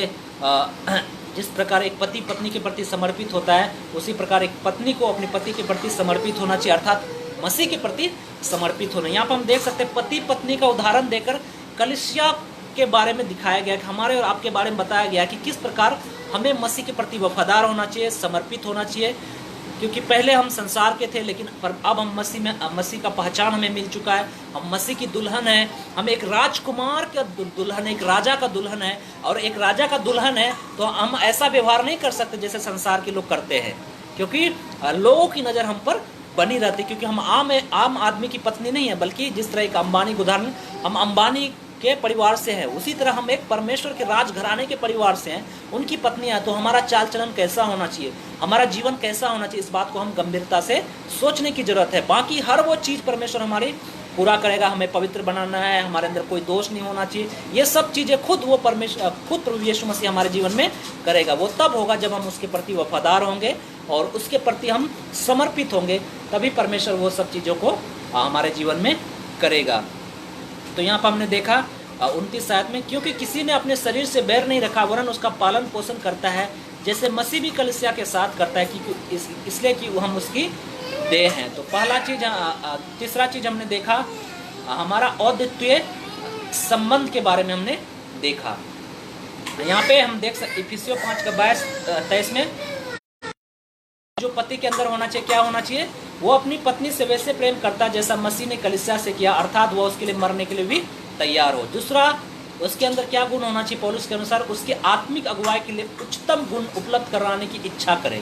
जिस प्रकार एक पति पत्नी के प्रति समर्पित होता है, उसी प्रकार एक पत्नी को अपने पति के प्रति समर्पित होना चाहिए, अर्थात मसीह के प्रति समर्पित होना। यहाँ पर हम देख सकते हैं पति पत्नी का उदाहरण देकर कलीसिया के बारे में दिखाया गया, कि हमारे और आपके बारे में बताया गया कि किस प्रकार हमें मसीह के प्रति वफादार होना चाहिए, समर्पित होना चाहिए। क्योंकि पहले हम संसार के थे, लेकिन अब हम मसीह का पहचान हमें मिल चुका है, हम मसीह की दुल्हन है, हम एक राजकुमार का दुल्हन है, एक राजा का दुल्हन है, और एक राजा का दुल्हन है तो हम ऐसा व्यवहार नहीं कर सकते जैसे संसार के लोग करते हैं, क्योंकि लोगों की नज़र हम पर बनी रहती, क्योंकि हम आम आदमी की पत्नी नहीं है, बल्कि जिस तरह एक अंबानी का उदाहरण, हम अंबानी के परिवार से हैं, उसी तरह हम एक परमेश्वर के राजघराने के परिवार से हैं, उनकी पत्नियां। तो हमारा चाल चलन कैसा होना चाहिए, हमारा जीवन कैसा होना चाहिए, इस बात को हम गंभीरता से सोचने की जरूरत है। बाकी हर वो चीज़ परमेश्वर हमारी पूरा करेगा, हमें पवित्र बनाना है, हमारे अंदर कोई दोष नहीं होना चाहिए, ये सब चीज़ें खुद प्रभु यीशु मसीह हमारे जीवन में करेगा। वो तब होगा जब हम उसके प्रति वफादार होंगे और उसके प्रति हम समर्पित होंगे, तभी परमेश्वर वो सब चीज़ों को हमारे जीवन में करेगा। तो यहाँ पर हमने देखा 29 आयत में, क्योंकि किसी ने अपने शरीर से बैर नहीं रखा वरन उसका पालन पोषण करता है, जैसे मसीह भी कलीसिया के साथ करता है, कि इसलिए कि हम उसकी देह हैं। तो पहला चीज़, तीसरा चीज़ हमने देखा, हमारा अद्वितीय संबंध के बारे में हमने देखा। यहाँ पे हम देख सकते इफिसियों 5 का 22-23 में जो पति के अंदर होना चाहिए, क्या होना चाहिए, वो अपनी पत्नी से वैसे प्रेम करता जैसा मसीह ने कलीसिया से किया, अर्थात वो उसके लिए मरने के लिए भी तैयार हो। दूसरा, उसके अंदर क्या गुण होना चाहिए, पौलुस के अनुसार उसके आत्मिक अगुवाई के लिए उच्चतम गुण उपलब्ध कराने की इच्छा करे।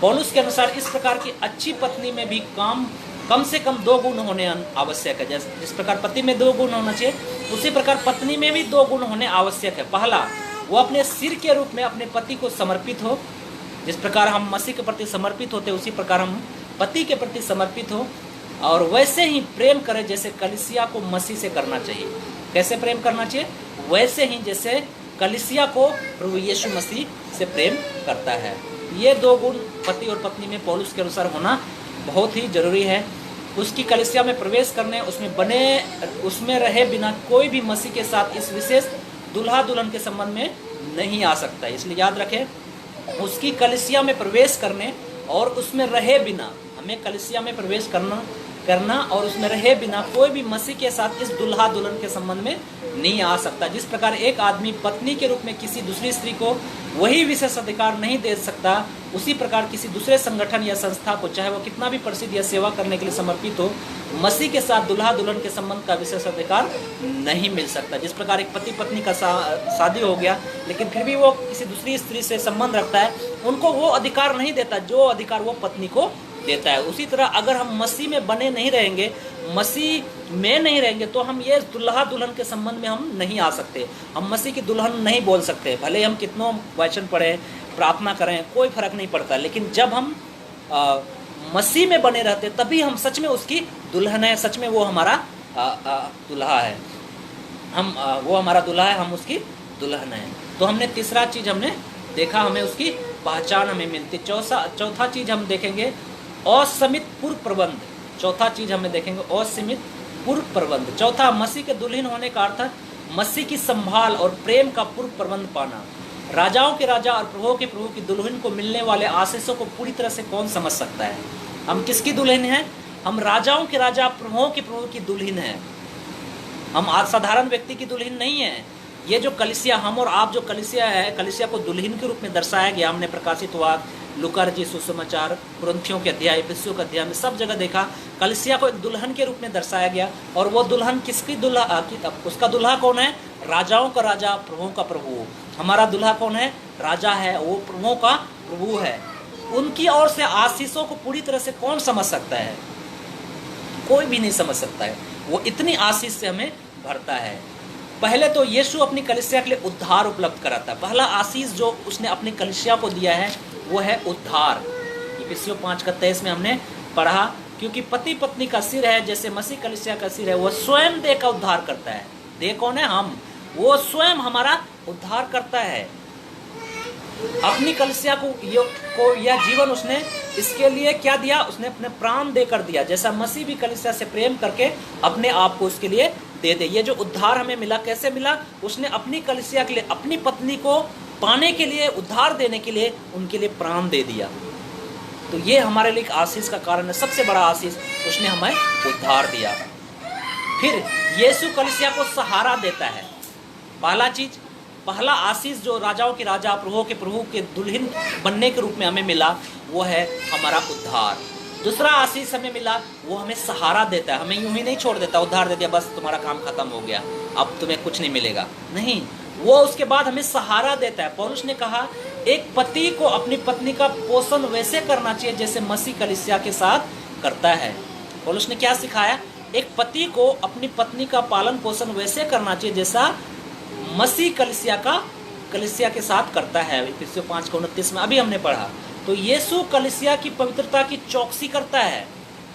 पौलुस के अनुसार इस प्रकार की अच्छी पत्नी में भी कम से कम 2 गुण होने आवश्यक है। जिस प्रकार पति में 2 गुण होना चाहिए, उसी प्रकार पत्नी में भी 2 गुण होने आवश्यक है। पहला, वो अपने सिर के रूप में अपने पति को समर्पित हो। जिस प्रकार हम मसीह के प्रति समर्पित होते उसी प्रकार हम पति के प्रति समर्पित हो, और वैसे ही प्रेम करे जैसे कलीसिया को मसीह से करना चाहिए। कैसे प्रेम करना चाहिए, वैसे ही जैसे कलीसिया को प्रभु यीशु मसीह से प्रेम करता है। ये 2 गुण पति और पत्नी में पौलुस के अनुसार होना बहुत ही जरूरी है। उसकी कलीसिया में प्रवेश करने, उसमें रहे बिना कोई भी मसीह के साथ इस विशेष दुल्हा दुल्हन के संबंध में नहीं आ सकता। इसलिए याद रखें, उसकी कलीसिया में प्रवेश करने और उसमें रहे बिना, हमें कलीसिया में प्रवेश करना और उसमें रहे बिना कोई भी मसीह के साथ इस दुल्हा दुल्हन के संबंध में नहीं आ सकता। जिस प्रकार एक आदमी पत्नी के रूप में किसी दूसरी स्त्री को वही विशेष अधिकार नहीं दे सकता, उसी प्रकार किसी दूसरे संगठन या संस्था को, चाहे वो कितना भी प्रसिद्ध या सेवा करने के लिए समर्पित हो, मसीह के साथ दुल्हा दुल्हन के संबंध का विशेष अधिकार नहीं मिल सकता। जिस प्रकार एक पति पत्नी का शादी हो गया, लेकिन फिर भी वो किसी दूसरी स्त्री से संबंध रखता है, उनको वो अधिकार नहीं देता जो अधिकार वो पत्नी को देता है। उसी तरह अगर हम मसीह में बने नहीं रहेंगे, मसीह में नहीं रहेंगे, तो हम ये दुल्हा दुल्हन के संबंध में हम नहीं आ सकते। हम मसीह की दुल्हन नहीं बोल सकते, भले हम कितनों वचन पढ़ें, प्रार्थना करें, कोई फर्क नहीं पड़ता। लेकिन जब हम मसीह में बने रहते, तभी हम सच में उसकी दुल्हन है, सच में वो हमारा दुल्हा है। वो हमारा दुल्हा है, हम उसकी दुल्हन है। तो हमने तीसरा चीज हमने देखा, हमें उसकी पहचान हमें मिलती। चौथा चीज हम देखेंगे, असीमित पूर्व प्रबंध। चौथा चीज हमें देखेंगे, असीमित पूर्व प्रबंध। चौथा, मसीह के दुल्हन होने का अर्थ मसीह की संभाल और प्रेम का पूर्व प्रबंध पाना। राजाओं के राजा और प्रभुओं के प्रभु की दुल्हन को मिलने वाले आशीषों को पूरी तरह से कौन समझ सकता है। हम किसकी दुल्हन हैं? हम राजाओं के राजा, प्रभुओं के प्रभु की दुल्हन हैं। हम आज साधारण व्यक्ति की दुल्हन नहीं है। ये जो कलीसिया, हम और आप जो कलीसिया है, कलीसिया को दुल्हन के रूप में दर्शाया गया। हमने प्रकाशित वाक्य, लूका रचित सुसमाचार, कुरिन्थियों के अध्याय, इफिसियों के अध्याय में सब जगह देखा कलीसिया को एक दुल्हन के रूप में दर्शाया गया। और वो दुल्हन किसकी दुल्हा, उसका दुल्हा कौन है? राजाओं का राजा, प्रभुओं का प्रभु। हमारा दुल्हा कौन है? राजा है, वो प्रभुओं का प्रभु है। उनकी ओर से आशीषों को पूरी तरह से कौन समझ सकता है? कोई भी नहीं समझ सकता है। वो इतनी आशीष से हमें भरता है। पहले तो यीशु अपनी कलीसिया के लिए उद्धार उपलब्ध कराता है। पहला आशीष जो उसने अपनी कलीसिया को दिया है वो है उद्धार। इफिसियों 5:23 में हमने पढ़ा, क्योंकि पति पत्नी का सिर है जैसे मसीह कलीसिया का सिर है, वह स्वयं देह का उद्धार करता है। देह कौन है? हम। वो स्वयं हमारा उद्धार करता है। अपनी कलीसिया को यह जीवन उसने इसके लिए क्या दिया? उसने अपने प्राण देकर दिया। जैसा मसीह भी कलीसिया से प्रेम करके अपने आप को उसके लिए दे दे। ये जो उद्धार हमें मिला, कैसे मिला? उसने अपनी कलीसिया के लिए, अपनी पत्नी को पाने के लिए, उद्धार देने के लिए उनके लिए प्राण दे दिया। तो ये हमारे लिए एक आशीष का कारण है। सबसे बड़ा आशीष, उसने हमें उद्धार दिया। फिर यीशु कलीसिया को सहारा देता है। पहला आशीष जो राजाओं के राजा, प्रभुओं के प्रभु के दुल्हन बनने के रूप में हमें मिला, वो है हमारा उद्धार। दूसरा आशीष हमें मिला, वो हमें सहारा देता है। हमें यूं ही नहीं छोड़ देता, उद्धार दे दिया बस तुम्हारा काम खत्म हो गया, अब तुम्हें कुछ नहीं मिलेगा। नहीं, वो उसके बाद हमें सहारा देता है। पौलुस ने कहा, एक पति को अपनी पत्नी का पोषण वैसे करना चाहिए जैसे मसीह कलीसिया के साथ करता है। पौलुस ने क्या सिखाया? एक पति को अपनी पत्नी का पालन पोषण वैसे करना चाहिए जैसा मसीह कलीसिया के साथ करता है। इफिसियों 5:29 में अभी हमने पढ़ा। तो यीशु कलीसिया की पवित्रता की चौकसी करता है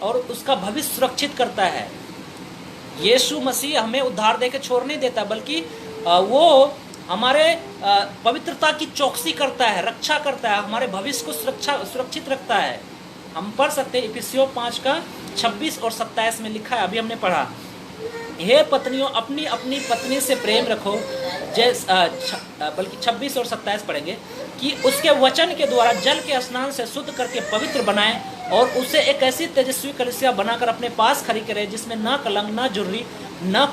और उसका भविष्य सुरक्षित करता है। यीशु मसीह हमें उद्धार देकर छोड़ नहीं देता, बल्कि वो हमारे पवित्रता की चौकसी करता है, रक्षा करता है, हमारे भविष्य को सुरक्षित रखता है। हम पढ़ सकते हैं इफिसियों 5:26 और 27 में लिखा है, अभी हमने पढ़ा, हे पत्नियों अपनी अपनी पत्नी से प्रेम रखो, बल्कि 26 और 27 पढ़ेंगे कि उसके वचन के द्वारा जल के स्नान से शुद्ध करके पवित्र बनाए, और उसे एक ऐसी तेजस्वी कलीसिया बनाकर अपने पास खड़ी करे जिसमें ना कलंक, ना झुर्री, ना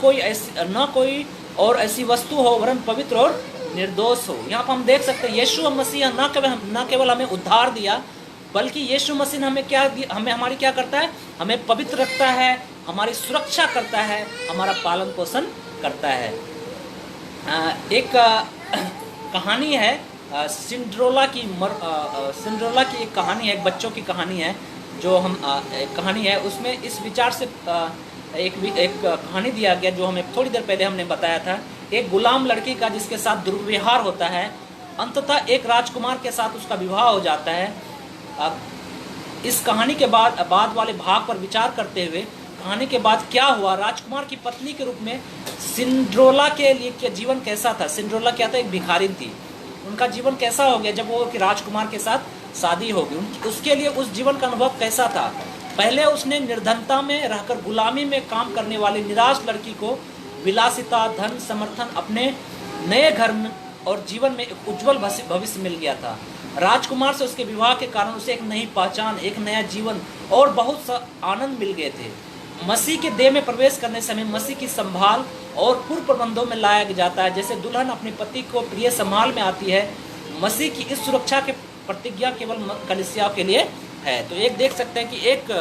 कोई और ऐसी वस्तु हो, वरन पवित्र और निर्दोष हो। यहाँ पर हम देख सकते हैं यीशु मसीह न केवल हमें उद्धार दिया, बल्कि यीशु मसीह ने हमें क्या दिया, हमारी क्या करता है, हमें पवित्र रखता है, हमारी सुरक्षा करता है, हमारा पालन पोषण करता है। एक कहानी है सिंड्रेला की एक कहानी है, एक बच्चों की कहानी है, जो हम एक कहानी है, उसमें इस विचार से एक कहानी दिया गया जो हमें थोड़ी देर पहले हमने बताया था। एक गुलाम लड़की का जिसके साथ दुर्व्यवहार होता है, अंततः एक राजकुमार के साथ उसका विवाह हो जाता है। इस कहानी के बाद वाले भाग पर विचार करते हुए, कहानी के बाद क्या हुआ, राजकुमार की पत्नी के रूप में सिंड्रेला के लिए जीवन कैसा था। सिंड्रेला क्या था, एक भिखारिन थी। उनका जीवन कैसा हो गया जब वो राजकुमार के साथ शादी होगी, उसके लिए उस जीवन का अनुभव कैसा था। पहले उसने निर्धनता में रहकर गुलामी में काम करने वाली निराश लड़की को विलासिता, धन, समर्थन, अपने नए घर में और जीवन में एक उज्जवल भविष्य मिल गया था। राजकुमार से उसके विवाह के कारण उसे एक नई पहचान, एक नया जीवन और बहुत सा आनंद मिल गए थे। मसीह के देह में प्रवेश करने से हमें मसीह की संभाल और पूर्व प्रबंधों में लाया जाता है। जैसे दुल्हन अपने पति को प्रिय संभाल में आती है, मसीह की इस सुरक्षा के प्रतिज्ञा केवल कलीसिया के लिए है। तो एक देख सकते हैं कि एक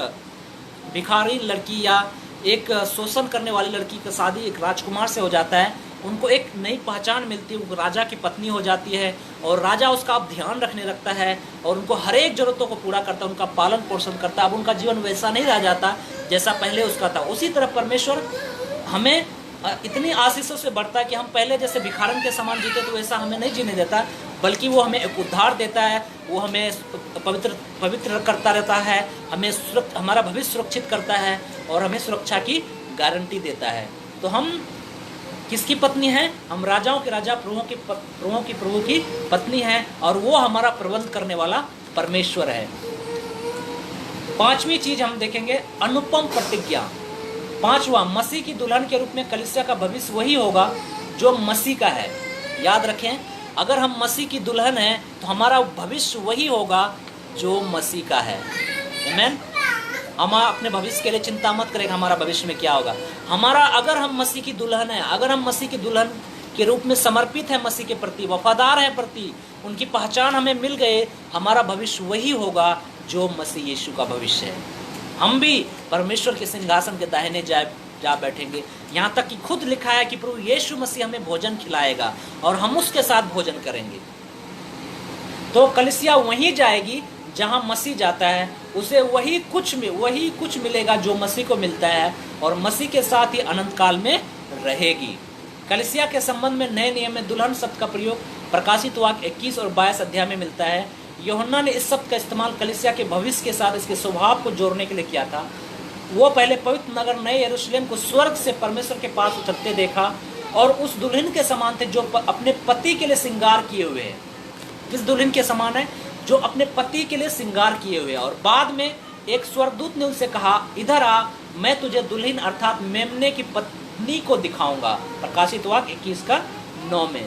भिखारी लड़की या एक शोषण करने वाली लड़की का शादी एक राजकुमार से हो जाता है, उनको एक नई पहचान मिलती है, वो राजा की पत्नी हो जाती है और राजा उसका अब ध्यान रखने लगता है और उनको हर एक जरूरतों को पूरा करता है, उनका पालन पोषण करता है। अब उनका जीवन वैसा नहीं रह जाता जैसा पहले उसका था। उसी तरह परमेश्वर हमें इतनी आशीषों से बढ़ता है कि हम पहले जैसे भिखारन के समान जीते तो वैसा हमें नहीं जीने देता, बल्कि वो हमें एक उद्धार देता है, वो हमें पवित्र करता रहता है, हमें हमारा भविष्य सुरक्षित करता है और हमें सुरक्षा की गारंटी देता है। तो हम किसकी पत्नी है? हम राजाओं के राजा, प्रभुओं की प्रभु की पत्नी है और वो हमारा प्रबंध करने वाला परमेश्वर है। पांचवी चीज हम देखेंगे, अनुपम प्रतिज्ञा। पांचवा, मसीह की दुल्हन के रूप में कलीसिया का भविष्य वही होगा जो मसीह का है। याद रखें, अगर हम मसीह की दुल्हन हैं तो हमारा भविष्य वही होगा जो मसीह का है। आमीन। हम अपने भविष्य के लिए चिंता मत करें हमारा भविष्य में क्या होगा। अगर हम मसीह की दुल्हन है, अगर हम मसीह की दुल्हन के रूप में समर्पित है, मसीह के प्रति वफादार है, प्रति उनकी पहचान हमें मिल गए, हमारा भविष्य वही होगा जो मसीह यीशु का भविष्य है। हम भी परमेश्वर के सिंहासन के दाहिने जा बैठेंगे। यहाँ तक कि खुद लिखा है कि प्रभु यीशु मसीह हमें भोजन खिलाएगा और हम उसके साथ भोजन करेंगे। तो कलीसिया वहीं जाएगी जहाँ मसीह जाता है, उसे वही कुछ मिलेगा जो मसीह को मिलता है और मसीह के साथ ही अनंत काल में रहेगी। कलीसिया के संबंध में नए नियम में दुल्हन शब्द का प्रयोग प्रकाशित वाक्य 21 और 22 अध्याय में मिलता है। यूहन्ना ने इस शब्द का इस्तेमाल कलीसिया के भविष्य के साथ इसके स्वभाव को जोड़ने के लिए किया था। वो पहले पवित्र नगर नए यरूशलेम को स्वर्ग से परमेश्वर के पास उतरते देखा और उस दुल्हन के समान थे जो अपने पति के लिए श्रृंगार किए हुए हैं। किस दुल्हन के समान है? जो अपने पति के लिए श्रृंगार किए हुए। और बाद में एक स्वर्गदूत ने उनसे कहा, इधर आ, मैं तुझे दुल्हन अर्थात मेमने की पत्नी को दिखाऊंगा। प्रकाशित वाक्य 21:9 में।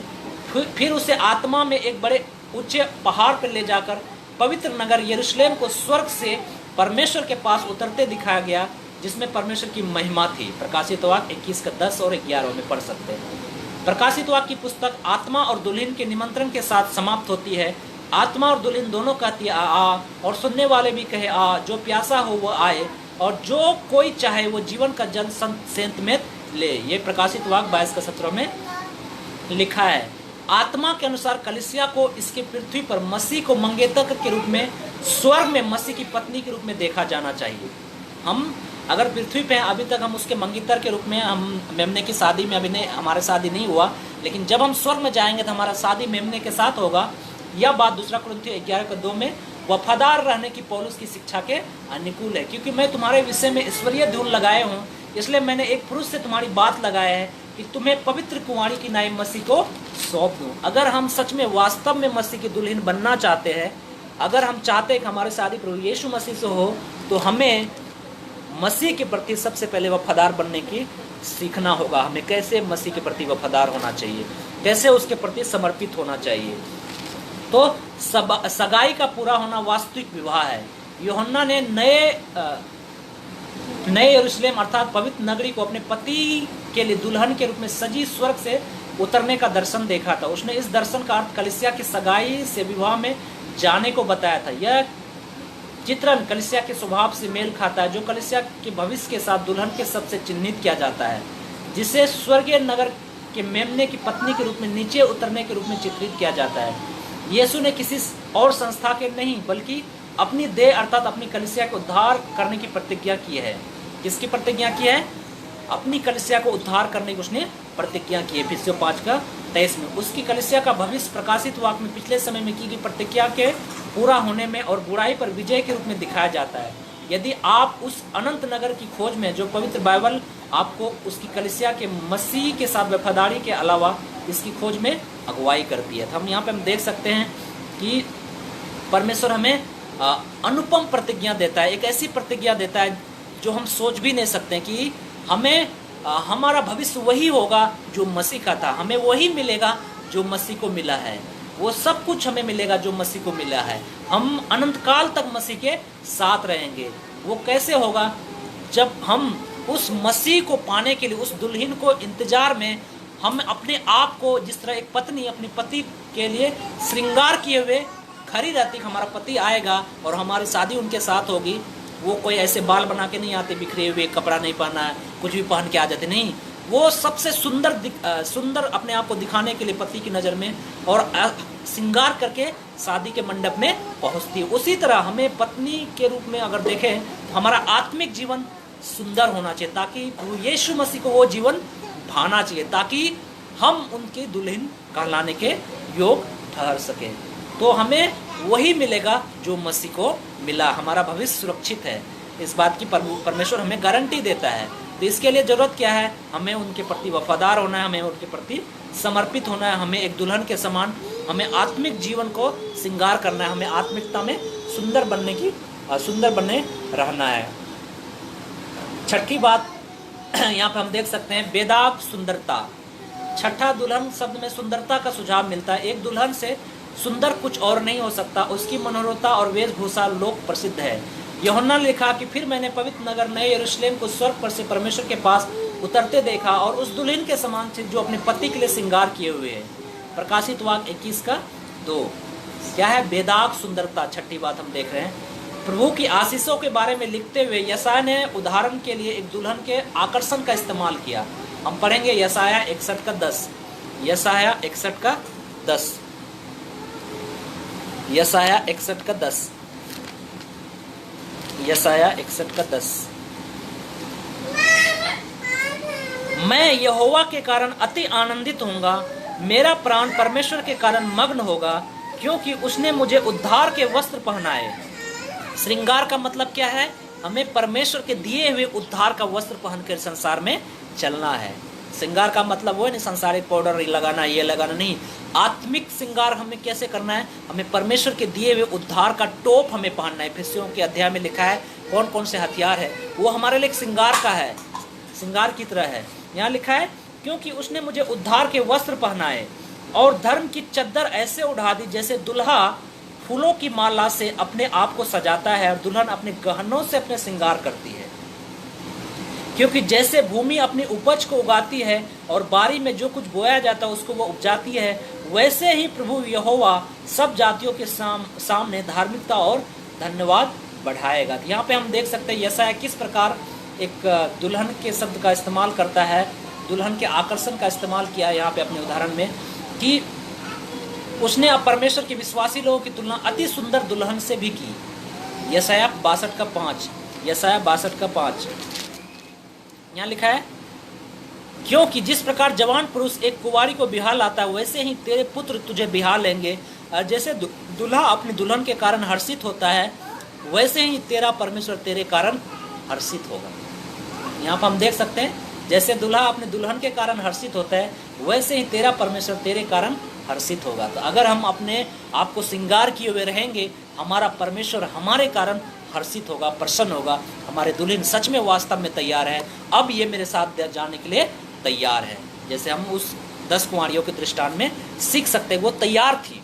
फिर उसे आत्मा में एक बड़े ऊंचे पहाड़ पर ले जाकर पवित्र नगर यरूशलेम को स्वर्ग से परमेश्वर के पास उतरते दिखाया गया, जिसमें परमेश्वर की महिमा थी। प्रकाशित वाक्य 21:10 और 11 में पढ़ सकते हैं। प्रकाशित वाक्य की पुस्तक आत्मा और दुल्हन के निमंत्रण के साथ समाप्त होती है। आत्मा और दुल्हन दोनों कहती है आ, और सुनने वाले भी कहे आ, जो प्यासा हो वो आए और जो कोई चाहे वो जीवन का जल सेंत में ले। ये प्रकाशित वाक्य 22:17 में लिखा है। आत्मा के अनुसार कलीसिया को इसके पृथ्वी पर मसीह को मंगेतर के रूप में, स्वर्ग में मसीह की पत्नी के रूप में देखा जाना चाहिए। हम अगर पृथ्वी पे हैं अभी तक हम उसके मंगेतर के रूप में, हम मेमने की शादी में अभी नहीं, हमारा शादी नहीं हुआ, लेकिन जब हम स्वर्ग में जाएंगे तो हमारा शादी मेमने के साथ होगा। यह बात 2 कुरिन्थियों 11:2 में वफादार रहने की पौलुस की शिक्षा के अनुकूल है। क्योंकि मैं तुम्हारे विषय में ईश्वरीय धूल लगाए हूँ, इसलिए मैंने एक पुरुष से तुम्हारी बात लगाया है कि तुम्हें पवित्र कुंवारी की नाई मसीह को सौंप दूं। अगर हम सच में वास्तव में मसीह की दुल्हन बनना चाहते हैं, अगर हम चाहते हैं कि हमारी शादी प्रभु यीशु मसीह से हो, तो हमें मसीह के प्रति सबसे पहले वफादार बनने की सीखना होगा। हमें कैसे मसीह के प्रति वफादार होना चाहिए, कैसे उसके प्रति समर्पित होना चाहिए। तो सगाई का पूरा होना वास्तविक विवाह है। यूहन्ना ने नए यरूशलेम अर्थात पवित्र नगरी को अपने पति के लिए दुल्हन के रूप में सजी स्वर्ग से उतरने का दर्शन देखा था। उसने इस दर्शन का अर्थ कलीसिया की सगाई से विवाह में जाने को बताया था। यह चित्रण कलीसिया के स्वभाव से मेल खाता है, जो कलीसिया के भविष्य के साथ दुल्हन के शब्द से चिन्हित किया जाता है, जिसे स्वर्गीय नगर के मेमने की पत्नी के रूप में नीचे उतरने के रूप में चित्रित किया जाता है। यीशु ने किसी और संस्था के नहीं बल्कि अपनी देह अर्थात अपनी कलीसिया को उद्धार करने की प्रतिज्ञा की है। किसकी प्रतिज्ञा की है? अपनी कलीसिया को उद्धार करने की उसने प्रतिज्ञा की है। फिलिप्पियों 5:23 में उसकी कलीसिया का भविष्य प्रकाशित वाक्य में पिछले समय में की गई प्रतिज्ञा के पूरा होने में और बुराई पर विजय के रूप में दिखाया जाता है। यदि आप उस अनंत नगर की खोज में, जो पवित्र बाइबल आपको उसकी कलीसिया के मसीह के साथ वफादारी के अलावा इसकी खोज में अगुवाई करती है। तो हम यहाँ पे हम देख सकते हैं कि परमेश्वर हमें अनुपम प्रतिज्ञा देता है, एक ऐसी प्रतिज्ञा देता है जो हम सोच भी नहीं सकते कि हमें हमारा भविष्य वही होगा जो मसीह का था, हमें वही मिलेगा जो मसीह को मिला है, वो सब कुछ हमें मिलेगा जो मसीह को मिला है। हम अनंत काल तक मसीह के साथ रहेंगे। वो कैसे होगा? जब हम उस मसीह को पाने के लिए, उस दुल्हन को इंतजार में हम अपने आप को, जिस तरह एक पत्नी अपने पति के लिए श्रृंगार किए हुए खड़ी रहती, हमारा पति आएगा और हमारी शादी उनके साथ होगी। वो कोई ऐसे बाल बना के नहीं आते, बिखरे हुए, कपड़ा नहीं पहना है, कुछ भी पहन के आ जाते, नहीं। वो सबसे सुंदर अपने आप को दिखाने के लिए पति की नज़र में और श्रृंगार करके शादी के मंडप में पहुंचती है। उसी तरह हमें पत्नी के रूप में अगर देखें तो हमारा आत्मिक जीवन सुंदर होना चाहिए, ताकि यीशु मसीह को वो जीवन भाना चाहिए, ताकि हम उनकी दुल्हन कहलाने के योग ठहर सके। तो हमें वही मिलेगा जो मसीह को मिला। हमारा भविष्य सुरक्षित है, इस बात की परमेश्वर हमें गारंटी देता है। तो इसके लिए ज़रूरत क्या है? हमें उनके प्रति वफादार होना है, हमें उनके प्रति समर्पित होना है, हमें एक दुल्हन के समान हमें आत्मिक जीवन को श्रृंगार करना है, हमें आत्मिकता में सुंदर बने रहना है। छठी बात यहाँ पे हम देख सकते हैं, बेदाग सुंदरता। छठा, दुल्हन शब्द में सुंदरता का सुझाव मिलता है। एक दुल्हन से सुंदर कुछ और नहीं हो सकता, उसकी मनोहरता और वेशभूषा लोक प्रसिद्ध है। यूहन्ना ने लिखा कि फिर मैंने पवित्र नगर नए यरूशलेम को स्वर्ग पर से परमेश्वर के पास उतरते देखा और उस दुल्हन के समान थी जो अपने पति के लिए श्रृंगार किए हुए है। प्रकाशित वाक्य 21:2। क्या है? बेदाग सुंदरता। छठी बात हम देख रहे हैं। प्रभु की आशीषों के बारे में लिखते हुए यशायाह ने उदाहरण के लिए एक दुल्हन के आकर्षण का इस्तेमाल किया। हम पढ़ेंगे यशायाह 61:10। यशायाह 61:10। यशायाह 61:10। यशायाह 61:10। मैं यहोवा के कारण अति आनंदित होऊंगा, मेरा प्राण परमेश्वर के कारण मग्न होगा, क्योंकि उसने मुझे उद्धार के वस्त्र पहनाए। श्रृंगार का मतलब क्या है? हमें परमेश्वर के दिए हुए उद्धार का वस्त्र पहनकर संसार में चलना है। श्रृंगार का मतलब वो है नहीं संसारिक पाउडर लगाना, ये लगाना नहीं। आत्मिक श्रृंगार हमें कैसे करना है? हमें परमेश्वर के दिए हुए उद्धार का टोप हमें पहनना है। इफिसियों के अध्याय में लिखा है कौन कौन से हथियार है, वो हमारे लिए श्रृंगार का है, श्रृंगार की तरह है। यहाँ लिखा है क्योंकि उसने मुझे उद्धार के वस्त्र पहनाए और धर्म की चद्दर ऐसे उड़ा दी जैसे दुल्हा फूलों की माला से अपने आप को सजाता है और दुल्हन अपने गहनों से अपने श्रृंगार करती है। क्योंकि जैसे भूमि अपनी उपज को उगाती है और बारी में जो कुछ बोया जाता है उसको वो उपजाती है, वैसे ही प्रभु यहोवा सब जातियों के सामने धार्मिकता और धन्यवाद बढ़ाएगा। यहाँ पे हम देख सकते हैं यशायाह किस प्रकार एक दुल्हन के शब्द का इस्तेमाल करता है, दुल्हन के आकर्षण का इस्तेमाल किया है यहाँ पे अपने उदाहरण में, कि उसने अब परमेश्वर के विश्वासी लोगों की तुलना अति सुंदर दुल्हन से भी की। यशायाह 62:5। यशायाह 62:5 यहाँ लिखा है क्योंकि जिस प्रकार जवान पुरुष एक कुंवारी को बिहार लाता है, वैसे ही तेरे पुत्र तुझे बिहार लेंगे। और जैसे दूल्हा अपनी दुल्हन के कारण हर्षित होता है, वैसे ही तेरा परमेश्वर तेरे कारण हर्षित होगा। यहाँ पर हम देख सकते हैं जैसे दूल्हा अपने दुल्हन के कारण हर्षित होता है, वैसे ही तेरा परमेश्वर तेरे कारण हर्षित होगा। तो अगर हम अपने आप को श्रृंगार किए हुए रहेंगे, हमारा परमेश्वर हमारे कारण हर्षित होगा, प्रसन्न होगा। हमारे दुल्हन सच में वास्तव में तैयार है, अब ये मेरे साथ जाने के लिए तैयार है। जैसे हम उस 10 कुंवारियों के दृष्टांत में सीख सकते हैं, वो तैयार थी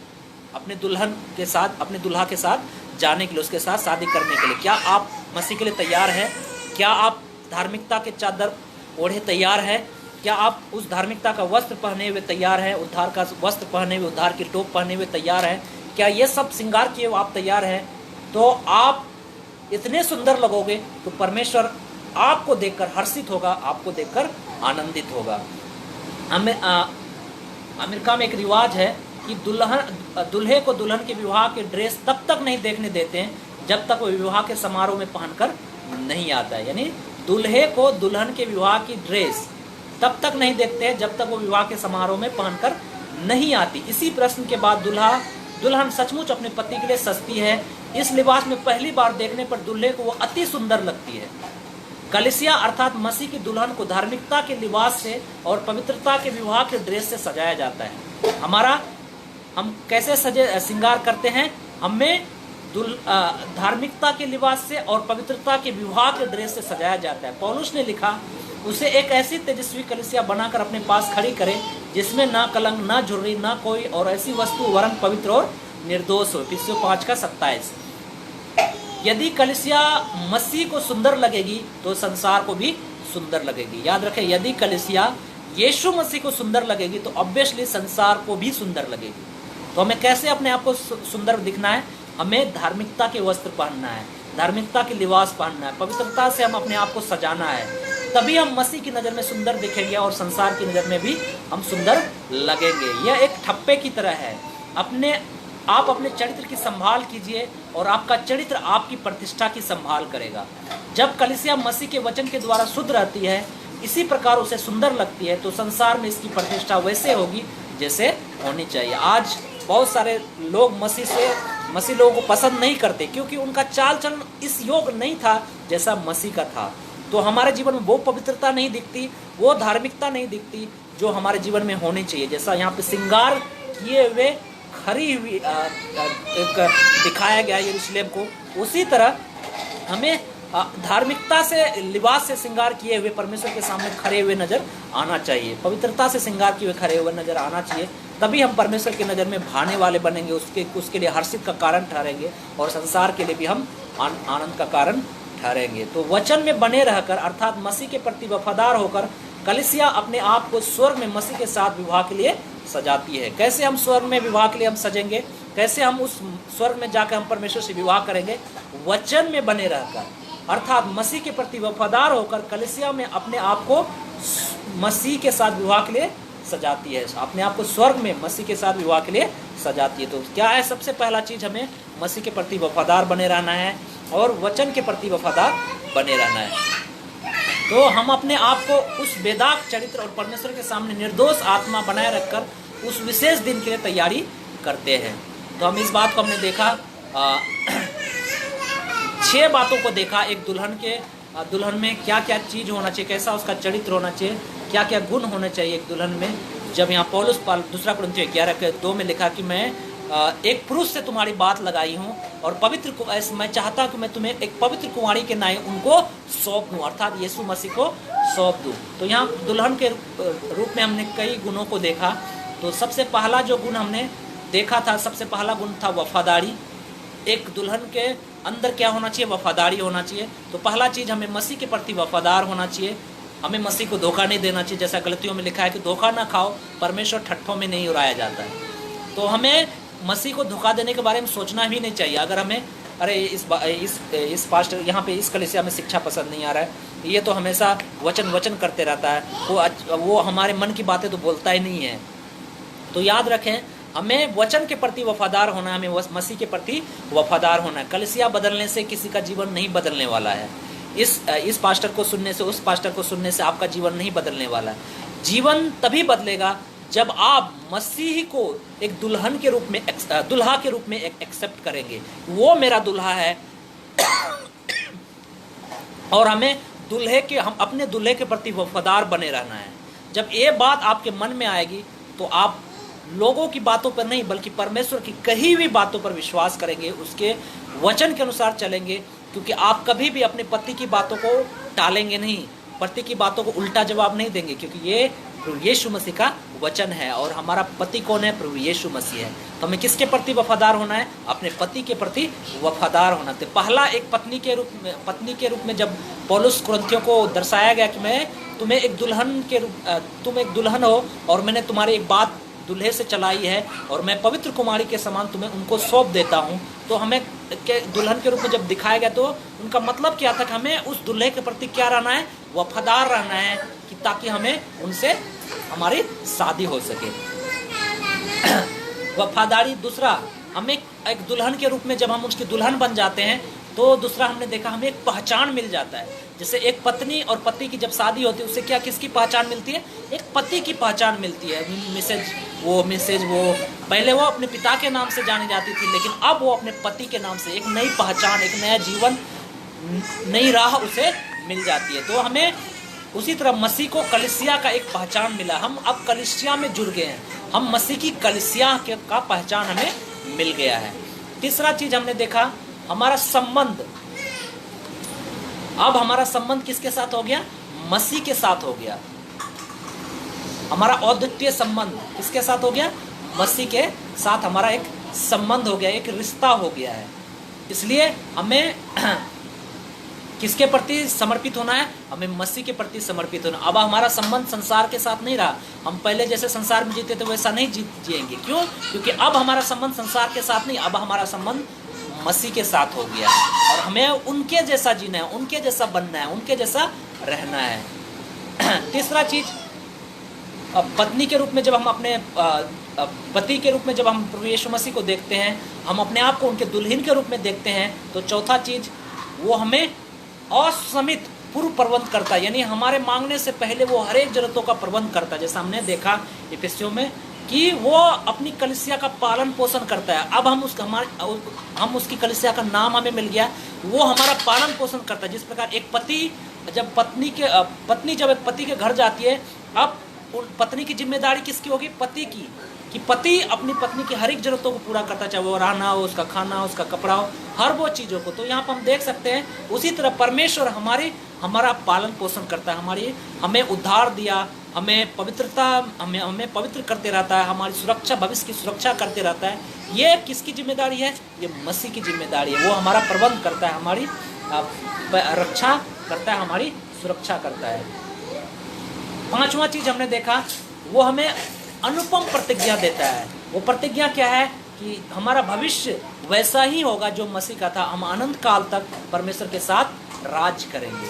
अपने दुल्हन के साथ, अपने दुल्हा के साथ जाने के लिए, उसके साथ शादी करने के लिए। क्या आप मसीह के लिए तैयार हैं? क्या आप धार्मिकता के चादर ओढ़े तैयार है? क्या आप उस धार्मिकता का वस्त्र पहने हुए तैयार है? उद्धार का वस्त्र पहने हुए, उद्धार की टोप पहने हुए तैयार है? क्या ये सब श्रृंगार किए आप तैयार हैं? तो आप इतने सुंदर लगोगे तो परमेश्वर आपको देखकर हर्षित होगा, आपको देखकर आनंदित होगा। अमेरिका में एक रिवाज है कि दूल्हे को दुल्हन के विवाह के ड्रेस तब तक नहीं देखने देते हैं जब तक वो विवाह के समारोह में पहनकर नहीं आता है। यानी दूल्हे को दुल्हन के विवाह की ड्रेस तब तक नहीं देखते हैं जब तक वो विवाह के समारोह में पहनकर नहीं आती। इसी प्रश्न के बाद दुल्हन सचमुच अपने पति के लिए सस्ती है। इस लिबास में पहली बार देखने पर दूल्हे को वो अति सुंदर लगती है। कलीसिया अर्थात मसीह की दुल्हन को धार्मिकता के लिबास से और पवित्रता के विवाह के ड्रेस से सजाया जाता है। हम कैसे श्रृंगार करते हैं? हमें धार्मिकता के लिबास से और पवित्रता के विवाह के ड्रेस से सजाया जाता है। पौलुस ने लिखा, उसे एक ऐसी तेजस्वी कलीसिया बनाकर अपने पास खड़ी करे जिसमें ना कलंक, ना झुर्री, ना कोई और ऐसी वस्तु वरन पवित्र और निर्दोष हो। इफिसियों 5:27। यदि कलीसिया मसीह को सुंदर लगेगी तो संसार को भी सुंदर लगेगी। याद रखें, यदि कलीसिया यीशु मसीह को सुंदर लगेगी तो ऑब्वियसली संसार को भी सुंदर लगेगी। तो हमें कैसे अपने आप को सुंदर दिखना है? हमें धार्मिकता के वस्त्र पहनना है, धार्मिकता के लिबास पहनना है, पवित्रता से हम अपने आप को सजाना है, तभी हम मसीह की नज़र में सुंदर दिखेंगे और संसार की नज़र में भी हम सुंदर लगेंगे। यह एक ठप्पे की तरह है। आप अपने चरित्र की संभाल कीजिए और आपका चरित्र आपकी प्रतिष्ठा की संभाल करेगा। जब कलीसिया मसीह के वचन के द्वारा शुद्ध रहती है, इसी प्रकार उसे सुंदर लगती है, तो संसार में इसकी प्रतिष्ठा वैसे होगी जैसे होनी चाहिए। आज बहुत सारे लोग मसीह लोगों को पसंद नहीं करते क्योंकि उनका चाल चलन इस योग नहीं था जैसा मसीह का था। तो हमारे जीवन में वो पवित्रता नहीं दिखती, वो धार्मिकता नहीं दिखती जो हमारे जीवन में होनी चाहिए। जैसा यहाँ पे श्रृंगार किए हुए खरी हुई दिखाया गया यरूशलेम को, उसी तरह हमें धार्मिकता से, लिबास से श्रृंगार किए हुए परमेश्वर के सामने खड़े हुए नजर आना चाहिए। पवित्रता से श्रृंगार किए हुए खड़े हुए नजर आना चाहिए, तभी हम परमेश्वर की नज़र में भाने वाले बनेंगे, उसके लिए हर्षित का कारण ठहरेंगे और संसार के लिए भी हम आनंद का कारण ठहरेंगे। तो वचन में बने रहकर अर्थात मसीह के प्रति वफादार होकर कलीसिया अपने आप को स्वर्ग में मसीह के साथ विवाह के लिए सजाती है। कैसे हम स्वर्ग में विवाह के लिए हम सजेंगे? कैसे हम उस स्वर्ग में जाकर हम परमेश्वर से विवाह करेंगे? वचन में बने रहकर अर्थात मसीह के प्रति वफादार होकर कलीसिया में अपने आप को मसीह के साथ विवाह के लिए सजाती है, अपने आप को स्वर्ग में मसीह के साथ विवाह के लिए सजाती है। तो क्या है? सबसे पहला चीज, हमें मसीह के प्रति वफादार बने रहना है और वचन के प्रति वफादार बने रहना है। तो हम अपने आप को उस बेदाग चरित्र और परमेश्वर के सामने निर्दोष आत्मा बनाए रखकर उस विशेष दिन के लिए तैयारी करते हैं। तो हम इस बात को हमने देखा, 6 बातों को देखा। एक दुल्हन में क्या क्या चीज़ होना चाहिए, कैसा उसका चरित्र होना चाहिए, क्या क्या गुण होने चाहिए एक दुल्हन में। जब यहाँ पौलुस 2 कुरिन्थियों 11:2 में लिखा कि मैं एक पुरुष से तुम्हारी बात लगाई हूँ और मैं चाहता कि मैं तुम्हें एक पवित्र कुंवारी के नाई उनको सौंप दूँ, अर्थात यीशु मसीह को सौंप दूँ। तो यहाँ दुल्हन के रूप में हमने कई गुणों को देखा। तो सबसे पहला जो गुण हमने देखा था, सबसे पहला गुण था वफादारी। एक दुल्हन के अंदर क्या होना चाहिए? वफादारी होना चाहिए। तो पहला चीज़, हमें मसीह के प्रति वफादार होना चाहिए। हमें मसीह को धोखा नहीं देना चाहिए, जैसा गलतियों में लिखा है कि धोखा ना खाओ, परमेश्वर ठट्ठों में नहीं उड़ाया जाता है। तो हमें मसीह को धोखा देने के बारे में सोचना भी नहीं चाहिए। अगर हमें इस पास्टर यहाँ पे इस कलीसिया में शिक्षा पसंद नहीं आ रहा है, ये तो हमेशा वचन करते रहता है, वो हमारे मन की बातें तो बोलता ही नहीं है। तो याद रखें, हमें वचन के प्रति वफादार होना है, हमें मसीह के प्रति वफादार होना है। कलीसिया बदलने से किसी का जीवन नहीं बदलने वाला है। इस पास्टर को सुनने से, उस पास्टर को सुनने से आपका जीवन नहीं बदलने वाला है। जीवन तभी बदलेगा जब आप मसीह को एक दुल्हन के रूप में, दुल्हा के रूप में एक्सेप्ट करेंगे। वो मेरा दुल्हा है और हम अपने दुल्हे के प्रति वफादार बने रहना है। जब ये बात आपके मन में आएगी तो आप लोगों की बातों पर नहीं बल्कि परमेश्वर की कही हुई बातों पर विश्वास करेंगे, उसके वचन के अनुसार चलेंगे, क्योंकि आप कभी भी अपने पति की बातों को टालेंगे नहीं, पति की बातों को उल्टा जवाब नहीं देंगे, क्योंकि ये प्रभु यीशु मसीह का वचन है, और हमारा पति कौन है? प्रभु यीशु मसीह है। तो हमें किसके प्रति वफादार होना है? अपने पति के प्रति वफादार होना। तो पहला एक पत्नी के रूप में जब पौलुस कुरिन्थियों को दर्शाया गया कि मैं तुम्हें एक दुल्हन के रूप, तुम एक दुल्हन हो और मैंने तुम्हारी एक बात दूल्हे से चलाई है और मैं पवित्र कुमारी के समान तुम्हें उनको सौंप देता हूँ। तो हमें दुल्हन के रूप में जब दिखाया गया तो उनका मतलब क्या था कि हमें उस दूल्हे के प्रति क्या रहना है? वफादार रहना है, कि ताकि हमें उनसे हमारी शादी हो सके। वफादारी। दूसरा, हमें एक दुल्हन के रूप में जब हम उसकी दुल्हन बन जाते हैं तो दूसरा हमने देखा हमें एक पहचान मिल जाता है। जैसे एक पत्नी और पति की जब शादी होती है उससे क्या किसकी पहचान मिलती है? एक पति की पहचान मिलती है। मिसेज वो पहले वो अपने पिता के नाम से जानी जाती थी, लेकिन अब वो अपने पति के नाम से एक नई पहचान, एक नया जीवन, नई राह उसे मिल जाती है। तो हमें उसी तरह मसीह को कलीसिया का एक पहचान मिला। हम अब कलीसिया में जुड़ गए हैं, हम मसीह की कलीसिया का पहचान हमें मिल गया है। तीसरा चीज हमने देखा हमारा संबंध। अब हमारा संबंध किसके साथ हो गया? मसीह के साथ हो गया। हमारा अद्वितीय संबंध किसके साथ हो गया? मसीह के साथ हमारा एक संबंध हो गया, एक रिश्ता हो गया है। इसलिए हमें किसके प्रति समर्पित होना है? हमें मसीह के प्रति समर्पित होना। अब हमारा संबंध संसार के साथ नहीं रहा। हम पहले जैसे संसार में जीते थे वैसा नहीं जिएंगे। क्यों? क्योंकि अब हमारा संबंध संसार के साथ नहीं, अब हमारा संबंध मसीह के साथ हो गया है और हमें उनके जैसा जीना है, उनके जैसा बनना है, उनके जैसा रहना है। तीसरा चीज, पत्नी के रूप में जब हम अपने पति के रूप में जब हम प्रभु यीशु मसीह को देखते हैं, हम अपने आप को उनके दुल्हन के रूप में देखते हैं, तो चौथा चीज वो हमें असमित पूर्व प्रबंध करता है। यानी हमारे मांगने से पहले वो हर एक जरूरतों का प्रबंध करता है। जैसा हमने देखा इफिसियों में कि वो अपनी कलीसिया का पालन पोषण करता है। अब हम उसकी कलीसिया का नाम हमें मिल गया, वो हमारा पालन पोषण करता है। जिस प्रकार एक पति जब पत्नी जब एक पति के घर जाती है, अब पत्नी की जिम्मेदारी किसकी होगी? पति की। कि पति अपनी पत्नी की हर एक जरूरतों को पूरा करता, चाहे वो रहना हो, उसका खाना हो, उसका कपड़ा हो, हर वो चीज़ों को। तो यहाँ पर हम देख सकते हैं उसी तरह परमेश्वर हमारा पालन पोषण करता है, हमें उद्धार दिया, हमें पवित्रता, हमें पवित्र करते रहता है, हमारी सुरक्षा, भविष्य की सुरक्षा करते रहता है। ये किसकी जिम्मेदारी है? ये मसीह की जिम्मेदारी है। वो हमारा प्रबंध करता है, हमारी रक्षा करता है, हमारी सुरक्षा करता है। पांचवा चीज हमने देखा, वो हमें अनुपम प्रतिज्ञा देता है। वो प्रतिज्ञा क्या है? कि हमारा भविष्य वैसा ही होगा जो मसीह का था। हम अनंत काल तक परमेश्वर के साथ राज करेंगे।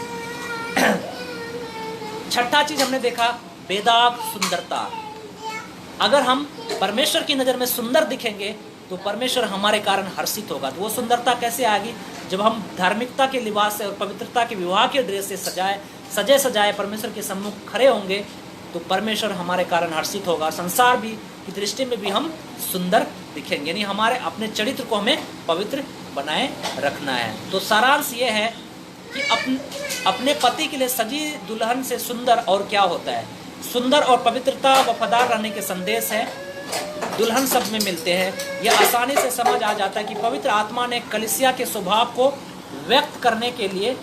छठा चीज हमने देखा, बेदाग सुंदरता। अगर हम परमेश्वर की नज़र में सुंदर दिखेंगे तो परमेश्वर हमारे कारण हर्षित होगा। तो वो सुंदरता कैसे आएगी? जब हम धार्मिकता के लिबास से और पवित्रता के विवाह के ड्रेस से सजे सजाए परमेश्वर के सम्मुख खड़े होंगे तो परमेश्वर हमारे कारण हर्षित होगा। संसार भी की दृष्टि में भी हम सुंदर दिखेंगे। यानी हमारे अपने चरित्र को हमें पवित्र बनाए रखना है। तो सारांश ये है कि अपने पति के लिए सजी दुल्हन से सुंदर और क्या होता है? सुंदर और पवित्रता, वफादार रहने के संदेश है, दुल्हन सब में मिलते हैं। यह आसानी से समझ आ जाता है कि पवित्र आत्मा ने कलीसिया के स्वभाव को व्यक्त करने के लिए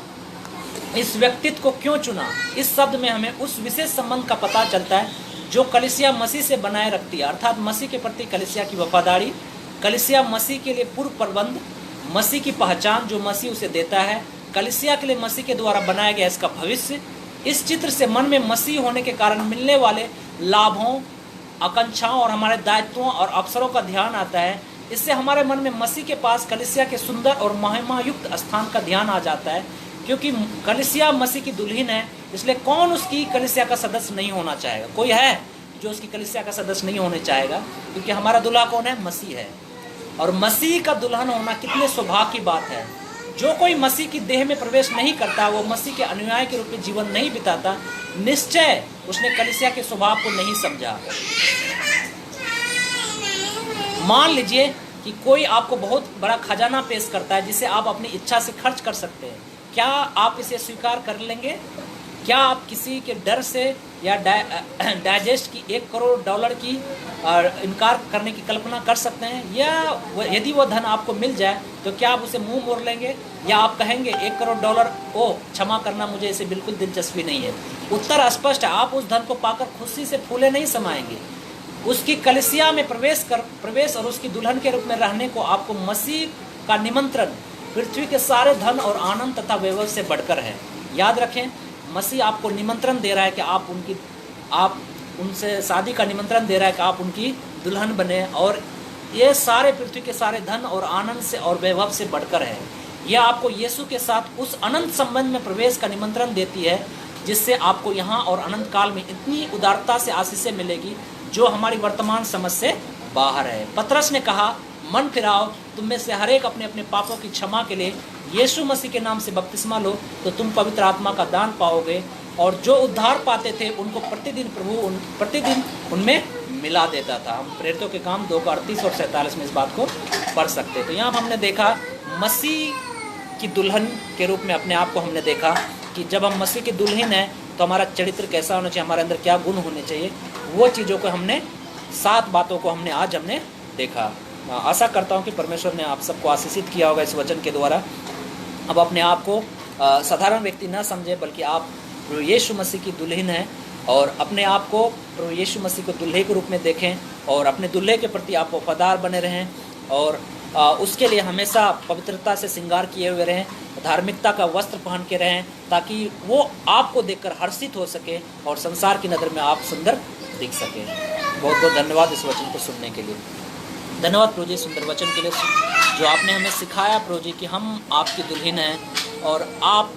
इस व्यक्तित्व को क्यों चुना। इस शब्द में हमें उस विशेष संबंध का पता चलता है जो कलीसिया मसीह से बनाए रखती है, अर्थात मसीह के प्रति कलीसिया की वफादारी, कलीसिया मसीह के लिए पूर्व प्रबंध, मसीह की पहचान जो मसीह उसे देता है, कलीसिया के लिए मसीह के द्वारा बनाया गया इसका भविष्य। इस चित्र से मन में मसीह होने के कारण मिलने वाले लाभों, आकांक्षाओं और हमारे दायित्वों और अवसरों का ध्यान आता है। इससे हमारे मन में मसीह के पास कलीसिया के सुंदर और महिमायुक्त स्थान का ध्यान आ जाता है। क्योंकि कलीसिया मसीह की दुल्हन है, इसलिए कौन उसकी कलीसिया का सदस्य नहीं होना चाहेगा? कोई है जो उसकी कलीसिया का सदस्य नहीं होने चाहेगा? क्योंकि हमारा दूल्हा कौन है? मसीह है। और मसीह का दुल्हन होना कितने सौभाग्य की बात है। जो कोई मसीह की देह में प्रवेश नहीं करता, वो मसीह के अनुयायी के रूप में जीवन नहीं बिताता, निश्चय उसने कलीसिया के स्वभाव को नहीं समझा। मान लीजिए कि कोई आपको बहुत बड़ा खजाना पेश करता है जिसे आप अपनी इच्छा से खर्च कर सकते हैं, क्या आप इसे स्वीकार कर लेंगे? क्या आप किसी के डर से या डाइजेस्ट की $1 करोड़ की इनकार करने की कल्पना कर सकते हैं? या यदि वो धन आपको मिल जाए तो क्या आप उसे मुंह मोड़ लेंगे, या आप कहेंगे $1 करोड़ ओ क्षमा करना, मुझे इसे बिल्कुल दिलचस्पी नहीं है? उत्तर स्पष्ट है, आप उस धन को पाकर खुशी से फूले नहीं समाएंगे। उसकी कलीसिया में प्रवेश और उसकी दुल्हन के रूप में रहने को आपको मसीह का निमंत्रण पृथ्वी के सारे धन और आनंद तथा वैभव से बढ़कर है। याद रखें, मसीह आपको निमंत्रण दे रहा है कि आप उनसे शादी का निमंत्रण दे रहा है कि आप उनकी दुल्हन बने, और ये सारे पृथ्वी के सारे धन और आनंद से और वैभव से बढ़कर है। यह आपको यीशु के साथ उस अनंत संबंध में प्रवेश का निमंत्रण देती है जिससे आपको यहाँ और अनंत काल में इतनी उदारता से आशीषें मिलेगी जो हमारी वर्तमान समझ से बाहर है। पतरस ने कहा, मन फिराओ, तुम में से हर एक अपने अपने पापों की क्षमा के लिए यीशु मसीह के नाम से बपतिस्मा लो तो तुम पवित्र आत्मा का दान पाओगे, और जो उद्धार पाते थे उनको प्रतिदिन उनमें मिला देता था। हम प्रेरितों के काम 2:38 और 47 में इस बात को पढ़ सकते हैं। तो यहाँ हमने देखा मसीह की दुल्हन के रूप में अपने आप को हमने देखा कि जब हम मसीह की दुल्हन हैं तो हमारा चरित्र कैसा होना चाहिए, हमारे अंदर क्या गुण होने चाहिए, वो चीज़ों को हमने 7 बातों को आज हमने देखा। आशा करता हूँ कि परमेश्वर ने आप सबको आशीषित किया होगा इस वचन के द्वारा। अब अपने आप को साधारण व्यक्ति न समझे, बल्कि आप प्रभु यीशु मसीह की दुल्हन हैं, और अपने आप को प्रभु यीशु मसीह को दूल्हे के रूप में देखें, और अपने दूल्हे के प्रति आप वफादार बने रहें, और उसके लिए हमेशा पवित्रता से श्रृंगार किए हुए रहें, धार्मिकता का वस्त्र पहन के रहें, ताकि वो आपको देखकर हर्षित हो सके और संसार की नज़र में आप सुंदर दिख सके। बहुत बहुत धन्यवाद इस वचन को सुनने के लिए। धन्यवाद प्रभु जी सुंदर वचन के लिए जो आपने हमें सिखाया प्रभु जी कि हम आपकी दुल्हन हैं और आप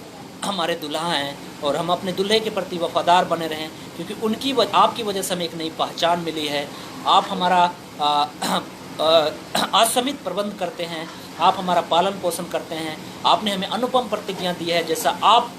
हमारे दुल्हा हैं, और हम अपने दूल्हे के प्रति वफादार बने रहें, क्योंकि आपकी वजह से हमें एक नई पहचान मिली है। आप हमारा असीमित प्रबंध करते हैं, आप हमारा पालन पोषण करते हैं। आपने हमें अनुपम प्रतिज्ञा दी है, जैसा आप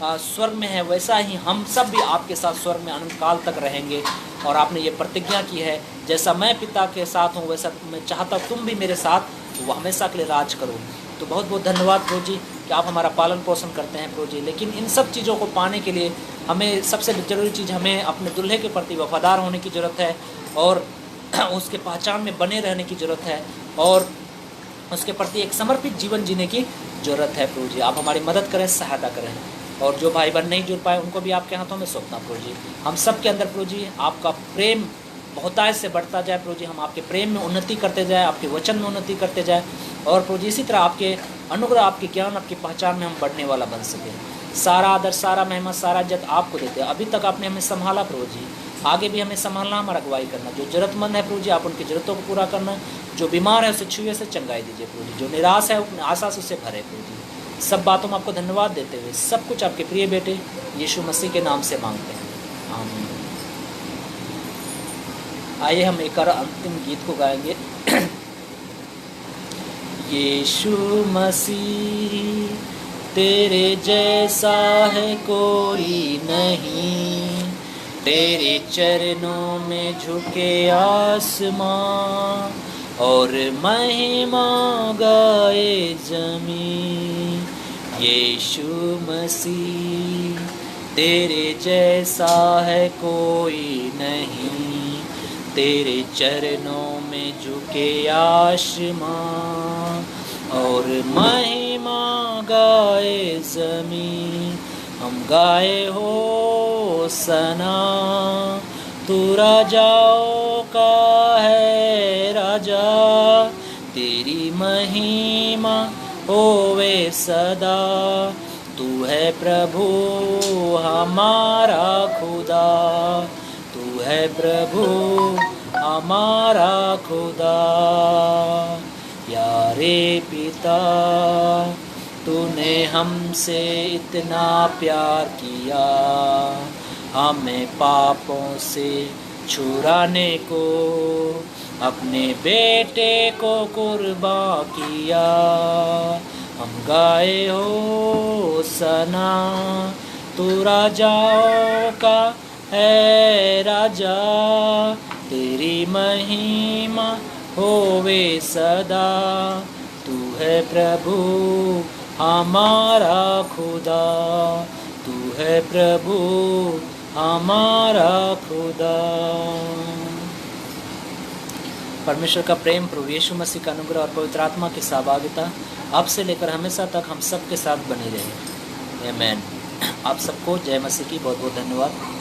स्वर्ग में है वैसा ही हम सब भी आपके साथ स्वर्ग में अनंत काल तक रहेंगे। और आपने ये प्रतिज्ञा की है, जैसा मैं पिता के साथ हूँ वैसा मैं चाहता हूँ तुम भी मेरे साथ वो हमेशा के लिए राज करो। तो बहुत बहुत धन्यवाद प्रभु जी कि आप हमारा पालन पोषण करते हैं प्रभु जी। लेकिन इन सब चीज़ों को पाने के लिए हमें सबसे ज़रूरी चीज़, हमें अपने दूल्हे के प्रति वफादार होने की ज़रूरत है, और उसके पहचान में बने रहने की ज़रूरत है, और उसके प्रति एक समर्पित जीवन जीने की ज़रूरत है प्रभु जी। आप हमारी मदद करें, सहायता करें, और जो भाई बहन नहीं जुड़ पाए उनको भी आपके हाथों में सौंपना प्रभु जी। हम सब के अंदर प्रभु जी आपका प्रेम बहुतायत से बढ़ता जाए प्रभु जी, हम आपके प्रेम में उन्नति करते जाए, आपके वचन में उन्नति करते जाए, और प्रभु जी इसी तरह आपके अनुग्रह, आपके ज्ञान, आपकी पहचान में हम बढ़ने वाला बन सके। सारा आदर, सारा महिमा, सारा इज्जत आपको देते हैं। अभी तक आपने हमें संभाला प्रभु जी, आगे भी हमें संभालना, हमारा अगुवाई करना। जो ज़रूरतमंद है प्रभु जी आप उनकी ज़रूरतों को पूरा करना, जो बीमार है उसे छुए से चंगाई दीजिए प्रभु जी, जो निराश है अपने आशा से उसे भरे प्रभु जी। सब बातों में आपको धन्यवाद देते हुए सब कुछ आपके प्रिय बेटे यीशु मसीह के नाम से मांगते हैं, आमीन। आइए हम एक और अंतिम गीत को गाएंगे। यीशु मसीह तेरे जैसा है कोई नहीं, तेरे चरणों में झुके आसमां और महिमा गाए ज़मीं। यीशु मसीह तेरे जैसा है कोई नहीं, तेरे चरणों में झुके आसमां और महिमा गाए ज़मीं। हम गाए हो सना तू राजाओं का है राजा, तेरी महिमा होवे सदा। तू है प्रभु हमारा खुदा, तू है प्रभु हमारा खुदा। यारे पिता तूने हमसे इतना प्यार किया, हमें पापों से छुड़ाने को अपने बेटे को कुर्बान किया। हम गाए हो सना तू राजाओं का है राजा, तेरी महिमा होवे सदा। तू है प्रभु हमारा खुदा, तू है प्रभु हमारा खुदा। परमेश्वर का प्रेम, प्रभु यीशु मसीह का अनुग्रह और पवित्र आत्मा की सहभागिता अब से लेकर हमेशा तक हम सब के साथ बनी रहे। आमीन। आप सबको जय मसीह की बहुत बहुत धन्यवाद।